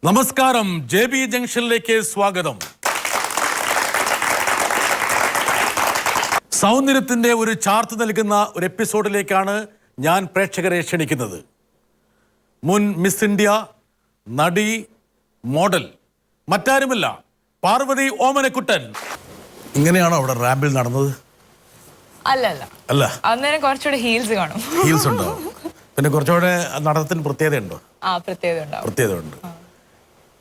നമസ്കാരം, JB ജംഗ്ഷനിലേക്ക് സ്വാഗതം. സൗന്ദര്യത്തിന്റെ ഒരു ചാർത്ത് നൽകുന്ന ഒരു എപ്പിസോഡിലേക്കാണ് ഞാൻ പ്രേക്ഷകരെ ക്ഷണിക്കുന്നത്. മുൻ മിസ് ഇന്ത്യ, നടി, മോഡൽ, മറ്റാരുമല്ല പാർവതി ഓമനക്കുട്ടൻ. ഇങ്ങനെയാണോ അവിടെ റാമ്പിൽ നടന്നത്? അല്ല, അന്നേരം കുറച്ചുകൂടെ ഹീൽസ് കാണും. ഹീൽസ് ഉണ്ടോ? പിന്നെ കുറച്ചുകൂടെ നടത്തത്തിന് പ്രത്യേകത ഉണ്ടോ? പ്രത്യേകത ഉണ്ട്.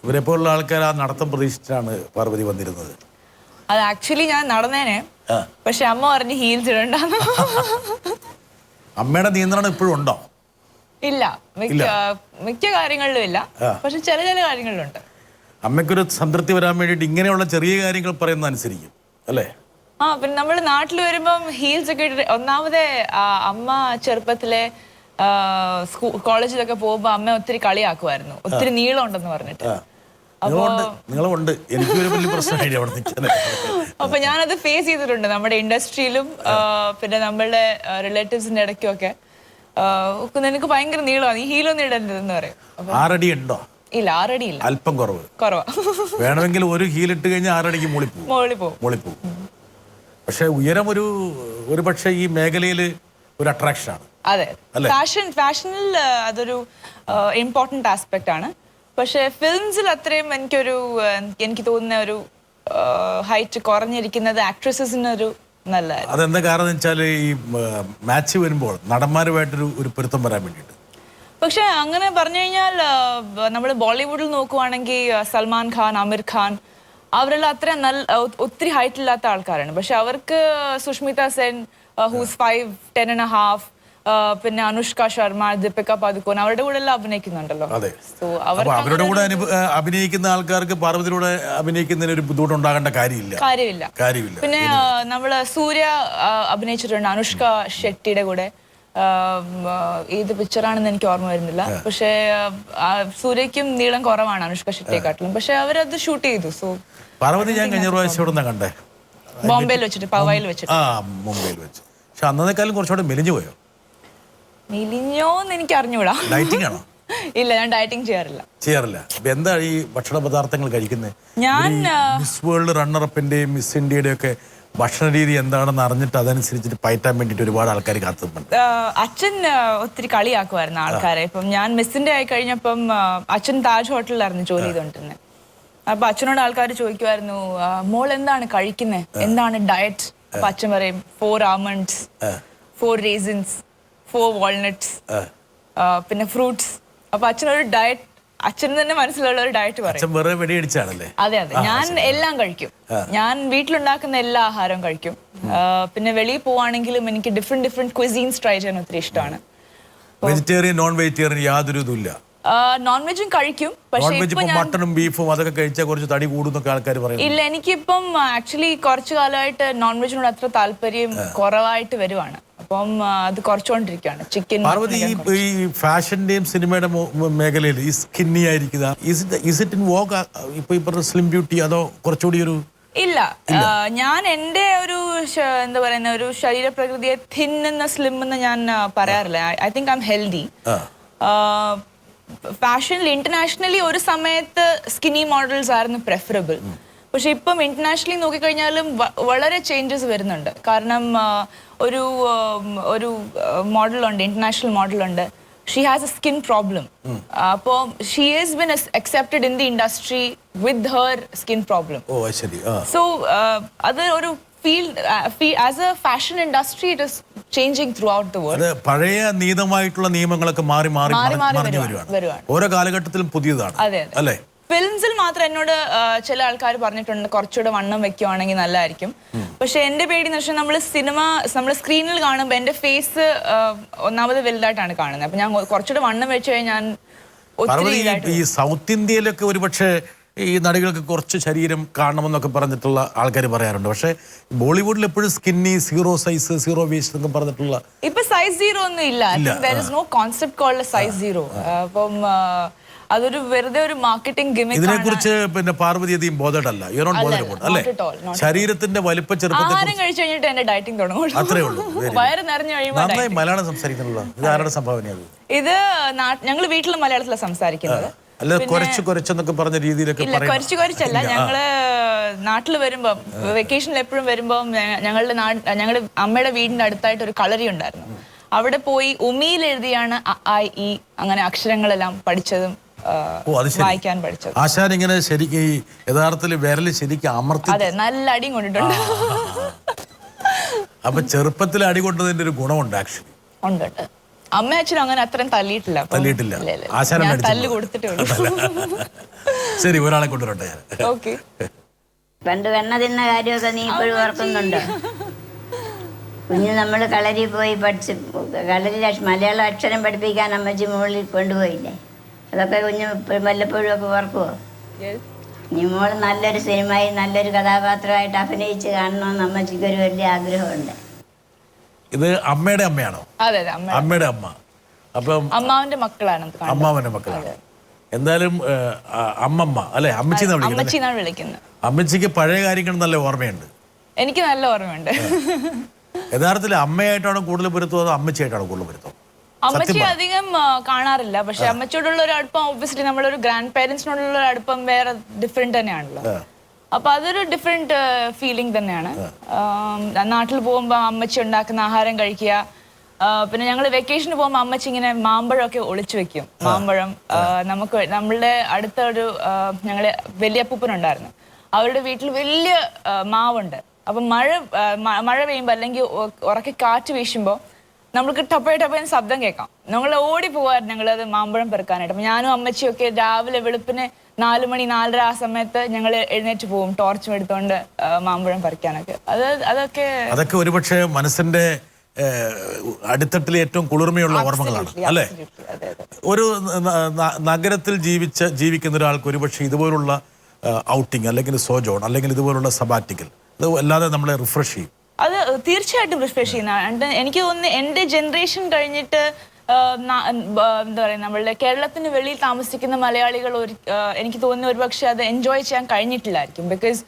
ഇവരെപ്പോലുള്ള ആൾക്കാർ ആ നടത്തം പ്രതീക്ഷിച്ചാണ് പാർവതി വന്നിരുന്നത്. അത് ആക്ച്വലി ഞാൻ നടന്നേനെ, പക്ഷെ അമ്മ പറഞ്ഞ് ഹീൽസ് ഇടണ്ടെന്ന്. അമ്മയുടെ നിയന്ത്രണം ഇപ്പോഴും ഉണ്ടോ? ഇല്ല, മിക്ക കാര്യങ്ങളിലും ഇല്ല, പക്ഷെ ചില കാര്യങ്ങളിലുണ്ട്. അമ്മയ്ക്കൊരു സംതൃപ്തി വരാൻ വേണ്ടിട്ട് ഇങ്ങനെയുള്ള ചെറിയ കാര്യങ്ങൾ പറയുന്നത് അനുസരിക്കും അല്ലേ? പിന്നെ നമ്മള് നാട്ടിൽ വരുമ്പം ഹീൽസ് ഒക്കെ ഇട്ടിട്ട്, ഒന്നാമതേ അമ്മ ചെറുപ്പത്തിലെ കോളേജിലൊക്കെ പോകുമ്പോ അമ്മ ഒത്തിരി കളിയാക്കുമായിരുന്നു, ഒത്തിരി നീളം ഉണ്ടെന്ന് പറഞ്ഞിട്ട്. അപ്പൊ ഞാനത് ഫേസ് ചെയ്തിട്ടുണ്ട് നമ്മുടെ ഇൻഡസ്ട്രിയിലും പിന്നെ നമ്മളുടെ റിലേറ്റീവ്സിന്റെ ഇടയ്ക്കും ഒക്കെ. നിനക്ക് ഭയങ്കര നീളമാണ്, ഈ ഹീലൊന്നും ഇടരുതെന്ന് പറയും. 6 അടി ഉണ്ടോ? ഇല്ല, 6 അടി ഇല്ല, അല്പം കുറവാ. വേണമെങ്കിൽ ഒരു ഹീൽ ഇട്ട് കഴിഞ്ഞാൽ 6 അടിക്ക് മോളിപ്പോവും. പക്ഷെ ഉയരം ഒരു പക്ഷെ ഈ മേഖലയിൽ ഒരു അട്രാക്ഷൻ ആണ്. അതെ, ഫാഷനിൽ അതൊരു ഇമ്പോർട്ടന്റ് ആസ്പെക്ട് ആണ്. പക്ഷെ ഫിലിംസിൽ അത്രയും എനിക്ക് തോന്നുന്ന ഒരു ഹൈറ്റ് കുറഞ്ഞിരിക്കുന്നത് ആക്ട്രസസിനൊരു നല്ല. അതെന്താ കാരണം വെച്ചാൽ ഈ മാച്ച് വരുമ്പോൾ നടന്മാരുമായിട്ടൊരു പൊരുത്തം വരാൻ വേണ്ടിയിട്ട്. പക്ഷെ അങ്ങനെ പറഞ്ഞു കഴിഞ്ഞാൽ നമ്മൾ ബോളിവുഡിൽ നോക്കുവാണെങ്കിൽ സൽമാൻ ഖാൻ, ആമിർ ഖാൻ, അവരെല്ലാം അത്രയും ഒത്തിരി ഹൈറ്റ് ഇല്ലാത്ത ആൾക്കാരാണ്. പക്ഷെ അവർക്ക് സുഷ്മിത സെൻ ഹൂസ് 5'10.5", പിന്നെ അനുഷ്ക ശർമ്മ, ദീപിക പദുക്കോൺ, അവരുടെ കൂടെ എല്ലാം അഭിനയിക്കുന്നുണ്ടല്ലോ. അവരുടെ കൂടെ അഭിനയിക്കുന്ന ആൾക്കാർക്ക് പാർവതിയുടെ അഭിനയിക്കുന്നതിന് ഒരു ബുദ്ധിമുട്ടുണ്ടാകേണ്ട കാര്യമില്ല. പിന്നെ നമ്മള് സൂര്യ അഭിനയിച്ചിട്ടുണ്ട് അനുഷ്ക ഷെട്ടിയുടെ കൂടെ. ഏത് പിക്ചറാണെന്ന് എനിക്ക് ഓർമ്മ വരുന്നില്ല. പക്ഷെ സൂര്യക്കും നീളം കുറവാണ് അനുഷ്ക ഷെട്ടിയെക്കാട്ടിലും. പക്ഷെ അവരത് ഷൂട്ട് ചെയ്തു. സോ പാർവതി ഞാൻ കഴിഞ്ഞ പ്രാവശ്യം കണ്ടേ, ബോംബെയിൽ വെച്ചിട്ട്, പവായിൽ വെച്ചിട്ട്. മുംബൈയിൽ വെച്ച്. പക്ഷെ അന്നേക്കാളും കുറച്ചുകൂടെ മെലിഞ്ഞു പോയോ? മെലിഞ്ഞോന്ന് എനിക്ക് അറിഞ്ഞൂടാ. ഡയറ്റിംഗ് ആണോ? ഇല്ല, ഞാൻ ഡയറ്റിംഗ് ചെയ്യാറില്ല. എന്താ ഈ ഭക്ഷണ പദാർത്ഥങ്ങൾ കഴിക്കുന്നത്? ഞാൻ മിസ് വേൾഡ് റണ്ണറപ്പിന്റെയും മിസ് ഇന്ത്യയുടെയും ഒക്കെ ഭക്ഷണ രീതി എന്താണെന്ന് അറിഞ്ഞിട്ട് അതനുസരിച്ചിട്ട് പയറ്റാൻ വേണ്ടിട്ട് ഒരുപാട് ആൾക്കാർ കാത്തുന്നുണ്ട്. അച്ഛൻ ഒത്തിരി കളിയാക്കുമായിരുന്നു ആൾക്കാരെ. ഇപ്പം ഞാൻ മിസ്സിന്റെ ആയി കഴിഞ്ഞപ്പം അച്ഛൻ താജ് ഹോട്ടലിലായിരുന്നു ജോലി ചെയ്തോണ്ടിരുന്നത്. അപ്പൊ അച്ഛനോട് ആൾക്കാർ ചോദിക്കുമായിരുന്നു, മോൾ എന്താണ് കഴിക്കുന്നത്, എന്താണ് ഡയറ്റ്? അപ്പൊ അച്ഛൻ പറയും 4 almonds, 4 raisins, 4 walnuts, പിന്നെ ഫ്രൂട്ട്സ്. അപ്പൊ അച്ഛനൊരു ഡയറ്റ്, അച്ഛൻ തന്നെ മനസ്സിലുള്ള ഒരു ഡയറ്റ് പറയും. അതെ, ഞാൻ എല്ലാം കഴിക്കും. ഞാൻ വീട്ടിലുണ്ടാക്കുന്ന എല്ലാ ആഹാരവും കഴിക്കും. പിന്നെ വെളിയിൽ പോവാണെങ്കിലും എനിക്ക് ഡിഫറെന്റ് ക്വിസീൻസ് ട്രൈ ചെയ്യാൻ ഒത്തിരി ഇഷ്ടമാണ്. വെജിറ്റേറിയൻ, നോൺ വെജിറ്റേറിയൻ യാതൊരു ഇതുമില്ല. നോൺ വെജും കഴിക്കും, പക്ഷേ മട്ടണും ബീഫും അതൊക്കെ കഴിച്ചാൽ കുറച്ച് തടി കൂടുന്നൊക്കെ ആൾക്കാർ പറയും. ഇല്ല, എനിക്കിപ്പം ആക്ച്വലി കുറച്ചു കാലമായിട്ട് നോൺ വെജിനോട് അത്ര താല്പര്യം കുറവായിട്ട് വരുവാണ്. അപ്പം അത് കുറച്ചുകൊണ്ടിരിക്കുകയാണ്. ചിക്കൻ. പാർവതി, ഈ ഫാഷന്റെയും സിനിമയുടെ മേഖലയിൽ ഈ സ്കിന്നി ആയിരിക്കുക, ഇപ്പൊ സ്ലിം ബ്യൂട്ടി അതോ കുറച്ചുകൂടി ഒരു? ഇല്ല, ഞാൻ എന്റെ ഒരു എന്താ പറയുന്ന ഒരു ശരീരപ്രകൃതിയെ തിൻ എന്ന സ്ലിം എന്ന് ഞാൻ പറയാറില്ല. I think I M healthy. ഫാഷനിൽ ഇന്റർനാഷണലി ഒരു സമയത്ത് സ്കിന്നി മോഡൽസ് ആയിരുന്നു പ്രെഫറബിൾ. പക്ഷെ ഇപ്പം ഇന്റർനാഷണലി നോക്കിക്കഴിഞ്ഞാലും വളരെ ചേഞ്ചസ് വരുന്നുണ്ട്. കാരണം ഒരു മോഡലുണ്ട്, ഇന്റർനാഷണൽ മോഡലുണ്ട്, she has a skin problem. അപ്പോൾ she has been accepted in the industry with her skin problem. So അത് ഒരു as a fashion industry, it is changing throughout the world. പഴയ നീതമായിട്ടുള്ള നിയമങ്ങളൊക്കെ മാറി വരുവാണ്. ഓരോ കാലഘട്ടത്തിലും പുതിയതാണ് അല്ലേ? ഫിലിംസിൽ മാത്രം എന്നോട് ചില ആൾക്കാർ പറഞ്ഞിട്ടുണ്ട് കുറച്ചുകൂടെ വണ്ണം വെക്കുവാണെങ്കിൽ നല്ലതായിരിക്കും. പക്ഷെ എന്റെ പേടി എന്ന് വെച്ചാൽ നമ്മൾ സ്ക്രീനിൽ കാണുമ്പോൾ എന്റെ ഫേസ് ഒന്നാമത് വലുതായിട്ടാണ് കാണുന്നത്. അപ്പൊ ഞാൻ കുറച്ചുകൂടെ വണ്ണം വെച്ച് കഴിഞ്ഞാൽ ഈ സൗത്ത് ഇന്ത്യയിലൊക്കെ ഒരു പക്ഷേ ഈ നടികൾക്ക് കുറച്ച് ശരീരം കാണണമെന്നൊക്കെ പറഞ്ഞിട്ടുള്ള ആൾക്കാർ പറയാറുണ്ട്. പക്ഷെ ബോളിവുഡിൽ എപ്പോഴും സ്കിന്നി, 0 സൈസ്, 0 വേസ്റ്റ് എന്നൊക്കെ പറഞ്ഞിട്ടുള്ള. ഇപ്പൊ സൈസ് 0 ഒന്നും ഇല്ല. there is no concept called size 0. അപ്പം അതൊരു വെറുതെ ഒരു മാർക്കറ്റിംഗ് ഗിമിക്. ഇതിനെക്കുറിച്ച് പിന്നെ പാർവതി അധികം ബോധേഡല്ല, അല്ലേ? ശരീരത്തിന്റെ വലിപ്പ ചെറുപ്പത്തെ ആഹാരം കഴിച്ചു കഴിഞ്ഞിട്ട് എന്റെ ഡയറ്റിംഗ് തുടങ്ങും. അത്രേ ഉള്ളൂ. വയറ് നിറഞ്ഞു കഴിയുമ്പോൾ മലയാളം സംസാരിക്കുന്നുള്ള ഇത് ആരുടെ സംഭാവനയാണ്? ഇത് ഞങ്ങൾ വീട്ടിൽ മലയാളത്തിലാണ് സംസാരിക്കുന്നത്. അല്ല കുറച്ചെന്നൊക്കെ പറഞ്ഞ രീതിയിലൊക്കെ ഇല്ല, കുറച്ചല്ല. ഞങ്ങള് നാട്ടിൽ വരുമ്പോ വെക്കേഷനിൽ എപ്പോഴും വരുമ്പോ ഞങ്ങളുടെ അമ്മയുടെ വീടിന്റെ അടുത്തായിട്ട് ഒരു കളരി ഉണ്ടായിരുന്നു. അവിടെ പോയി ഉമിയിൽ എഴുതിയാണ് അ, ആ, ഇ അങ്ങനെ അക്ഷരങ്ങളെല്ലാം പഠിച്ചതും വായിക്കാൻ പഠിച്ചത്. ആശാൻ ഇങ്ങനെ ശരിക്കും യഥാർത്ഥത്തിൽ വിരല് ശരിക്കും അമർത്തി. അതെ, നല്ല അടിയും കൊണ്ടിട്ടുണ്ട്. അപ്പൊ ചെറുപ്പത്തിൽ അടി കൊണ്ടതിന്റെ ഒരു ഗുണമുണ്ട് ആക്ച്വലി. ഉണ്ട്. അമ്മ അച്ഛനും അങ്ങനെ അത്രയും തല്ലിയിട്ടില്ല. ഞാൻ തല്ല് കൊടുത്തിട്ടേ ഉള്ളൂ. ശരി, ഒരാളെ കൊണ്ടുവരട്ടെ ഞാൻ. ഓക്കെ. പണ്ട് വെണ്ണ തിന്ന കാര്യമൊക്കെ നീ ഇപ്പോഴും ഓർക്കുന്നുണ്ടോ? കുഞ്ഞ് നമ്മൾ കളരി പോയി പഠിച്ച് കളരി മലയാളം അക്ഷരം പഠിപ്പിക്കാൻ അമ്മച്ചി മുകളിൽ കൊണ്ടുപോയില്ലേ? അതൊക്കെ കുഞ്ഞ് വല്ലപ്പോഴും ഒക്കെ ഓർക്കുമോ? നീ മോൾ നല്ലൊരു സിനിമയിൽ നല്ലൊരു കഥാപാത്രമായിട്ട് അഭിനയിച്ച് കാണണമെന്ന് അമ്മച്ചിക്ക് ഒരു വലിയ ആഗ്രഹമുണ്ട്. ഇത് അമ്മയുടെ അമ്മയാണോ? അതെ, അമ്മയുടെ അമ്മ. അപ്പം അമ്മാവന്റെ മക്കളാണ്. അമ്മാവന്റെ മക്കളാണ്. എന്തായാലും അമ്മമ്മ അല്ലെ, അമ്മച്ചിന്നാണ് വിളിക്കുന്നത്. അമ്മച്ചിക്ക് പഴയ കാര്യങ്ങൾ നല്ല ഓർമ്മയുണ്ട്. എനിക്ക് നല്ല ഓർമ്മയുണ്ട്. യഥാർത്ഥത്തിൽ അമ്മയായിട്ടാണോ കൂടുതൽ പൊരുത്തോ അതോ അമ്മച്ചിയായിട്ടാണോ കൂടുതൽ പൊരുത്തോ? അമ്മച്ചി അധികം കാണാറില്ല. പക്ഷെ അമ്മച്ചിയോടുള്ള ഒരു അടുപ്പം ഒബ്വിയസ്ലി നമ്മളൊരു ഗ്രാൻഡ് പേരൻസിനോടുള്ള ഒരു അടുപ്പം വേറെ ഡിഫറെന്റ് തന്നെയാണല്ലോ. അപ്പൊ അതൊരു ഡിഫറെന്റ് ഫീലിംഗ് തന്നെയാണ്. നാട്ടിൽ പോകുമ്പോ അമ്മച്ചി ഉണ്ടാക്കുന്ന ആഹാരം കഴിക്കുക. പിന്നെ ഞങ്ങൾ വെക്കേഷന് പോകുമ്പോൾ അമ്മച്ചി ഇങ്ങനെ മാമ്പഴമൊക്കെ ഒളിച്ചു വെക്കും. മാമ്പഴം നമ്മളുടെ അടുത്ത ഒരു ഞങ്ങളെ വലിയപ്പൂപ്പനുണ്ടായിരുന്നു. അവരുടെ വീട്ടിൽ വലിയ മാവുണ്ട്. അപ്പൊ മഴ പെയ്യുമ്പോൾ അല്ലെങ്കിൽ ഉറക്കെ കാറ്റ് വീശുമ്പോൾ നമ്മൾക്ക് ടപ്പയെന്ന് ശബ്ദം കേൾക്കാം. നമ്മൾ ഓടി പോവായിരുന്നു ഞങ്ങളത് മാമ്പഴം പെറുക്കാനായിട്ട്. അപ്പൊ ഞാനും അമ്മച്ചിയും ഒക്കെ രാവിലെ വെളുപ്പിന് 4 മണി 4:30 ആ സമയത്ത് ഞങ്ങൾ എഴുന്നേറ്റ് പോകും ടോർച്ചും എടുത്തോണ്ട് മാമ്പഴം പറിക്കാനൊക്കെ. അതൊക്കെ ഒരുപക്ഷെ മനസ്സിന്റെ അടിത്തട്ടിലെ ഏറ്റവും കുളിർമയുള്ള ഓർമ്മകളാണ് അല്ലെ? ഒരു നഗരത്തിൽ ജീവിക്കുന്ന ഒരാൾക്ക് ഒരുപക്ഷെ ഇതുപോലുള്ള ഔട്ടിങ് അല്ലെങ്കിൽ സോജോൺ അല്ലെങ്കിൽ ഇതുപോലുള്ള സബാറ്റിക്കൽ അത് അല്ലാതെ നമ്മളെ റിഫ്രഷ് ചെയ്യും. അത് തീർച്ചയായിട്ടും റിഫ്രഷ് ചെയ്യുന്ന. എനിക്ക് തോന്നുന്നു എൻ്റെ ജനറേഷൻ കഴിഞ്ഞിട്ട് എന്താ പറയുക, നമ്മളുടെ കേരളത്തിന് വെളിയിൽ താമസിക്കുന്ന മലയാളികൾ എനിക്ക് തോന്നുന്നു ഒരുപക്ഷെ അത് എൻജോയ് ചെയ്യാൻ കഴിഞ്ഞിട്ടില്ലായിരിക്കും. ബിക്കോസ്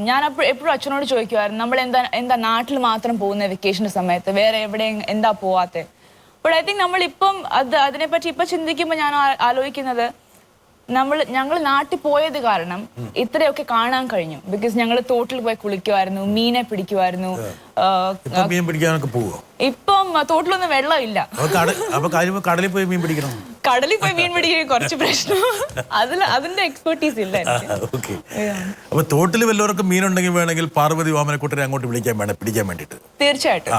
ഞാൻ എപ്പോഴും അച്ഛനോട് ചോദിക്കുമായിരുന്നു, നമ്മൾ എന്താ നാട്ടിൽ മാത്രം പോകുന്ന വെക്കേഷൻ്റെ സമയത്ത്, വേറെ എവിടെ എന്താ പോവാത്തെ? ബട്ട് ഐ തിങ്ക് നമ്മളിപ്പം അതിനെപ്പറ്റി ഇപ്പം ചിന്തിക്കുമ്പോൾ ഞാൻ ആലോചിക്കുന്നത് ഞങ്ങൾ നാട്ടിൽ പോയത് കാരണം ഇത്രയൊക്കെ കാണാൻ കഴിഞ്ഞു. ബിക്കോസ് ഞങ്ങൾ തോട്ടിൽ പോയി കുളിക്കുമായിരുന്നു, മീനെ പിടിക്കുമായിരുന്നു. മീൻ പിടിക്കാനൊക്കെ പോവോ? ഇപ്പം തോട്ടിലൊന്നും വെള്ളമില്ല. കടലിൽ പോയി മീൻ പിടിക്കണം. കടലിൽ പോയി മീൻ പിടിക്കാൻ കുറച്ച് പ്രശ്നം. അതിന്റെ എക്സ്പെർട്ടീസ് ഇല്ല. അപ്പൊ തോട്ടിൽ വല്ലവർക്കും മീനുണ്ടെങ്കിൽ വേണമെങ്കിൽ പാർവതി വാമനക്കുട്ടനെ അങ്ങോട്ട് പിടിക്കാൻ വേണ്ടിട്ട് തീർച്ചയായിട്ടും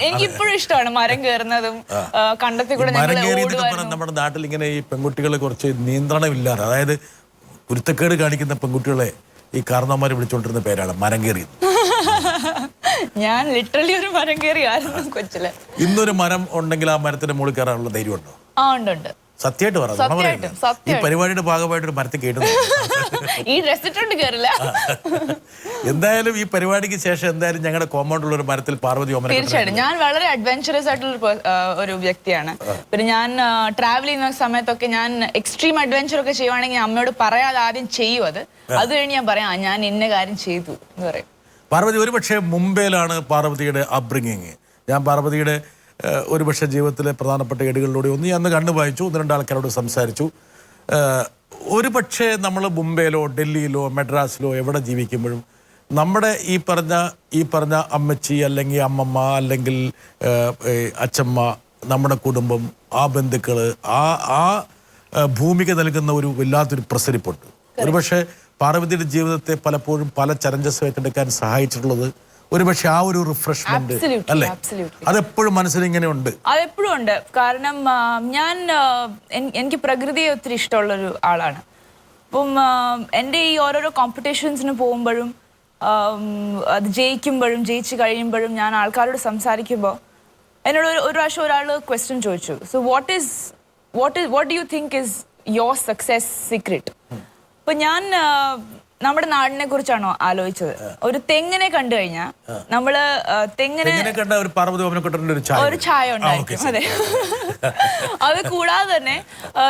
എനിക്കിപ്പോഴും ഇഷ്ടമാണ് മരം കയറുന്നതും കണ്ടത്തിൽ കൂടെ. നമ്മുടെ നാട്ടിൽ ഇങ്ങനെ ഈ പെൺകുട്ടികളെ കുറച്ച് നിയന്ത്രണമില്ലാതെ, അതായത് കുരുത്തക്കേട് കാണിക്കുന്ന പെൺകുട്ടികളെ ഈ കാരണവന്മാരെ വിളിച്ചോണ്ടിരുന്ന പേരാണ് മരം കയറി. ഞാൻ ലിറ്ററലി ഒരു മരം കയറിയായിരുന്നു കൊച്ചില്. ഇന്നൊരു മരം ഉണ്ടെങ്കിൽ ആ മരത്തിന്റെ മുകളിൽ കയറാനുള്ള ധൈര്യം ഉണ്ടോ? ആ, ഉണ്ട്. സത്യമായിട്ട് പറഞ്ഞു. ഈ പരിപാടിയുടെ ഭാഗമായിട്ട് ഒരു മരത്തിൽ കേട്ടു. ഈ ഡ്രസ്സിട്ടുണ്ട് കയറില്ല. എന്തായാലും ഈ പരിപാടിക്ക് ശേഷം എന്തായാലും ഞങ്ങളുടെ കോമ്പൗണ്ടിലുള്ള ഒരു മരത്തിൽ പാർവതി ഓമന. തീർച്ചയായിട്ടും ഞാൻ വളരെ അഡ്വഞ്ചറസ് ആയിട്ടുള്ള ഒരു വ്യക്തിയാണ്. പിന്നെ ഞാൻ ട്രാവൽ ചെയ്യുന്ന സമയത്തൊക്കെ ഞാൻ എക്സ്ട്രീം അഡ്വഞ്ചർ ഒക്കെ ചെയ്യുവാണെങ്കിൽ അമ്മയോട് പറയാതെ ആദ്യം ചെയ്യും. അത് കഴിഞ്ഞ് ഞാൻ പറയാം ഞാൻ ഇന്ന കാര്യം ചെയ്തു എന്ന് പറയും. പാർവതി ഒരുപക്ഷെ മുംബൈയിലാണ് പാർവതിയുടെ അപ്ബ്രിങ്ങിങ്. ഞാൻ പാർവതിയുടെ ഒരുപക്ഷെ ജീവിതത്തിലെ പ്രധാനപ്പെട്ട ഏടുകളിലൂടെ ഒന്ന് അന്ന് കണ്ടു വായിച്ചു, 1-2 ആൾക്കാരോട് സംസാരിച്ചു. ഒരുപക്ഷെ നമ്മൾ മുംബൈയിലോ ഡൽഹിയിലോ മദ്രാസിലോ എവിടെ ജീവിക്കുമ്പോഴും നമ്മുടെ ഈ പറഞ്ഞ അമ്മച്ചി അല്ലെങ്കിൽ അമ്മമ്മ അല്ലെങ്കിൽ അച്ചമ്മ, നമ്മുടെ കുടുംബം, ആ ബന്ധുക്കൾ, ആ ഭൂമിക നൽകുന്ന ഒരു വല്ലാത്തൊരു പ്രസരിപ്പുണ്ട്. ഒരുപക്ഷെ പാർവതിയുടെ ജീവിതത്തെ പലപ്പോഴും പല ചലഞ്ചസ് ഏറ്റെടുക്കാൻ സഹായിച്ചിട്ടുള്ളത് ഒരുപക്ഷെ ആ ഒരു റിഫ്രഷ്മെന്റ് അല്ലേ? അതെപ്പോഴും മനസ്സിലിങ്ങനെ ഉണ്ട്. അതെപ്പോഴും ഉണ്ട്. കാരണം എനിക്ക് പ്രകൃതിയെ ഒത്തിരി ഇഷ്ടമുള്ളൊരു ആളാണ്. അപ്പം എൻ്റെ ഈ ഓരോരോ കോമ്പറ്റീഷൻസിന് പോകുമ്പോഴും അത് ജയിച്ചു കഴിയുമ്പോഴും ഞാൻ ആൾക്കാരോട് സംസാരിക്കുമ്പോൾ എന്നോട് ഒരു പ്രാവശ്യം ഒരാൾ ക്വസ്റ്റ്യൻ ചോദിച്ചു, so what do you think is your success secret? അപ്പൊ ഞാൻ നമ്മുടെ നാടിനെ കുറിച്ചാണോ ആലോചിച്ചത്. ഒരു തെങ്ങിനെ കണ്ടു കഴിഞ്ഞാൽ നമ്മള് ഒരു ചായ ഉണ്ടായിരിക്കും. അതെ. അത് കൂടാതെ തന്നെ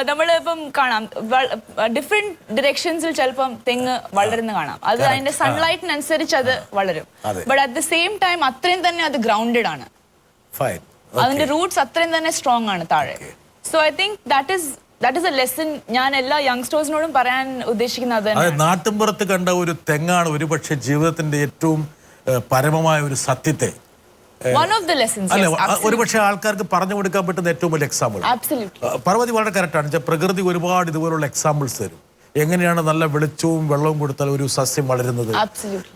നമ്മളിപ്പം കാണാം ഡിഫറെന്റ് ഡിറക്ഷൻസിൽ ചിലപ്പം തെങ്ങ് വളരുന്ന കാണാം. അത് അതിന്റെ സൺലൈറ്റിനനുസരിച്ച് അത് വളരും. But at the same time അത്രയും തന്നെ അത് ഗ്രൗണ്ടഡ് ആണ്. അതിന്റെ റൂട്ട്സ് അത്രയും തന്നെ സ്ട്രോങ് ആണ് താഴെ. So I think that is that is A lesson ഞാൻ എല്ലാ യങ്സ്റ്റേഴ്സിനോടും പറയാൻ ഉദ്ദേശിക്കുന്നത്. അതായത് നാട്ടിൻപുറത്ത് കണ്ട ഒരു തെങ്ങാണ് ഒരുപക്ഷെ ജീവിതത്തിന്റെ ഏറ്റവും പരമമായ ഒരു സത്യത്തെ അല്ലെ ഒരുപക്ഷെ ആൾക്കാർക്ക് പറഞ്ഞു കൊടുക്കാൻ പറ്റുന്ന ഏറ്റവും വലിയ എക്സാമ്പിൾ. പാർവതി വളരെ കറക്റ്റാണ്. പ്രകൃതി ഒരുപാട് ഇതുപോലുള്ള എക്സാമ്പിൾസ് തരും. എങ്ങനെയാണ് നല്ല വെളിച്ചവും വെള്ളവും കൊടുത്താൽ ഒരു സസ്യം വളരുന്നത്.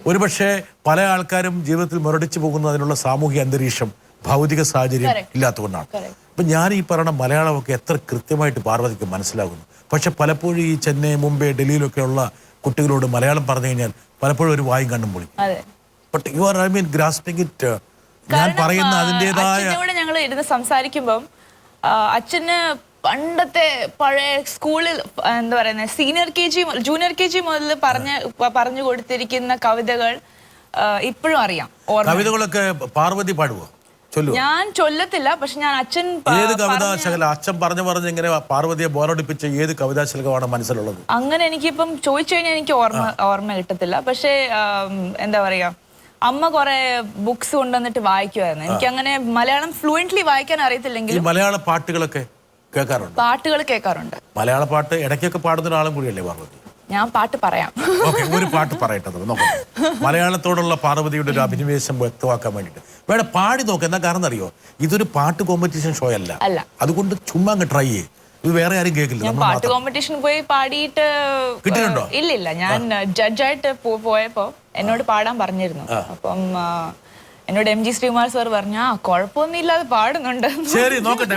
ഒരുപക്ഷെ പല ആൾക്കാരും ജീവിതത്തിൽ മുരടിച്ചു പോകുന്ന അതിനുള്ള സാമൂഹിക അന്തരീക്ഷം, ഭൗതിക സാഹചര്യം ഇല്ലാത്തതുകൊണ്ടാണ്. അപ്പൊ ഞാൻ ഈ പറയുന്ന മലയാളമൊക്കെ എത്ര കൃത്യമായിട്ട് പാർവതിക്ക് മനസ്സിലാകുന്നു. പക്ഷെ പലപ്പോഴും ഈ ചെന്നൈ, മുംബൈ, ഡൽഹിയിലൊക്കെ ഉള്ള കുട്ടികളോട് മലയാളം പറഞ്ഞു കഴിഞ്ഞാൽ പലപ്പോഴും ഒരു വായും കണ്ണും പൊളി. But you are grasping it. ഞാൻ പറയുന്ന അതിൻ്റെതായ ഞങ്ങൾ ഇരുന്ന് സംസാരിക്കുമ്പോൾ അച്ഛന് പണ്ടത്തെ പഴയ സ്കൂളിൽ എന്താ പറയുന്നത് ജൂനിയർ കെ ജി മുതൽ പറഞ്ഞു കൊടുത്തിരിക്കുന്ന കവിതകൾ ഇപ്പോഴും അറിയാം. കവിതകളൊക്കെ പാർവതി പാടുവോ? ഞാൻ ചൊല്ലത്തില്ല, പക്ഷെ ഞാൻ അച്ഛൻ ഏത് കവിതാശകല അച്ഛൻ പറഞ്ഞു ഇങ്ങനെ പാർവതിയെ ബോറടിപ്പിച്ച ഏത് കവിതാശകലമാണ് മനസ്സിലുള്ളത്? അങ്ങനെ എനിക്കിപ്പം ചോദിച്ചു കഴിഞ്ഞാൽ എനിക്ക് ഓർമ്മ കിട്ടത്തില്ല. പക്ഷേ എന്താ പറയാ, അമ്മ കുറെ ബുക്സ് കൊണ്ടുവന്നിട്ട് വായിക്കുമായിരുന്നു. എനിക്ക് അങ്ങനെ മലയാളം ഫ്ലുവന്റ്ലി വായിക്കാൻ അറിയത്തില്ലെങ്കിൽ മലയാള പാട്ടുകളൊക്കെ കേൾക്കാറുണ്ട്. പാട്ടുകൾ കേൾക്കാറുണ്ട്. മലയാള പാട്ട് ഇടയ്ക്കൊക്കെ പാടുന്ന ഒരാളും കൂടിയല്ലേ പാർവതി? ഞാൻ പാട്ട് പറയാം. ഒരു പാട്ട് പറയട്ടെ നോക്കാം. മലയാളത്തോടുള്ള പാർവതിയുടെ ഒരു അഭിനിവേശം വ്യക്തമാക്കാൻ വേണ്ടിട്ട് വേണം പാടി നോക്കാം. എന്താ കാരണം അറിയോ? ഇതൊരു പാട്ട് കോമ്പറ്റീഷൻ ഷോ അല്ല. അതുകൊണ്ട് ചുമ്മാ അങ്ങ് ട്രൈ ചെയ്യേ. ഇത് വേറെ ആരും കേൾക്കില്ല. പാട്ട് കോമ്പറ്റീഷൻ പോയി പാടിയിട്ട് കിട്ടിയിട്ടുണ്ടോ? ഇല്ല. ഞാൻ ജഡ്ജായിട്ട് പോയപ്പോ എന്നോട് പാടാൻ പറഞ്ഞിരുന്നു. അപ്പം എന്നോട് MG ശ്രീകുമാർ സാർ പറഞ്ഞു, കുഴപ്പമൊന്നും ഇല്ലാതെ പാടുന്നുണ്ട്. ശരി, നോക്കട്ടെ.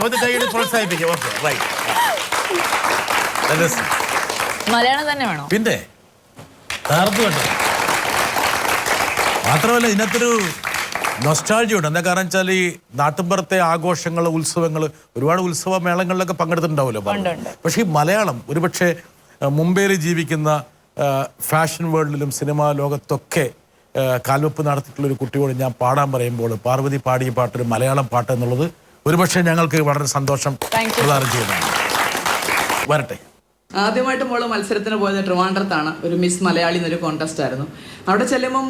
മലയാളം തന്നെ വേണോ? പിന്നെ മാത്രമല്ല ഇതിനകത്തൊരു നൊസ്റ്റാൾജിയ ഉണ്ട്. എന്താ കാരണം വെച്ചാൽ ഈ നാട്ടിൻപുറത്തെ ആഘോഷങ്ങൾ, ഉത്സവങ്ങൾ, ഒരുപാട് ഉത്സവ മേളങ്ങളിലൊക്കെ പങ്കെടുത്തിട്ടുണ്ടാവുമല്ലോ. പക്ഷെ ഈ മലയാളം ഒരുപക്ഷെ മുംബൈയിൽ ജീവിക്കുന്ന ഫാഷൻ വേൾഡിലും സിനിമാ ലോകത്തൊക്കെ കാൽവെപ്പ് നടത്തിയിട്ടുള്ള ഒരു കുട്ടിയോട് ഞാൻ പാടാൻ പറയുമ്പോൾ പാർവതി പാടിയ പാട്ടൊരു മലയാളം പാട്ട് എന്നുള്ളത് ഒരുപക്ഷെ ഞങ്ങൾക്ക് വളരെ സന്തോഷം പ്രദാനം ചെയ്യുന്നതാണ്. വരട്ടെ. ആദ്യമായിട്ട് മോള് മത്സരത്തിന് പോയത് ട്രിവാൻഡ്രത്താണ്. ഒരു മിസ് മലയാളി എന്നൊരു കോൺടെസ്റ്റ് ആയിരുന്നു. അവിടെ ചെല്ലുമ്പം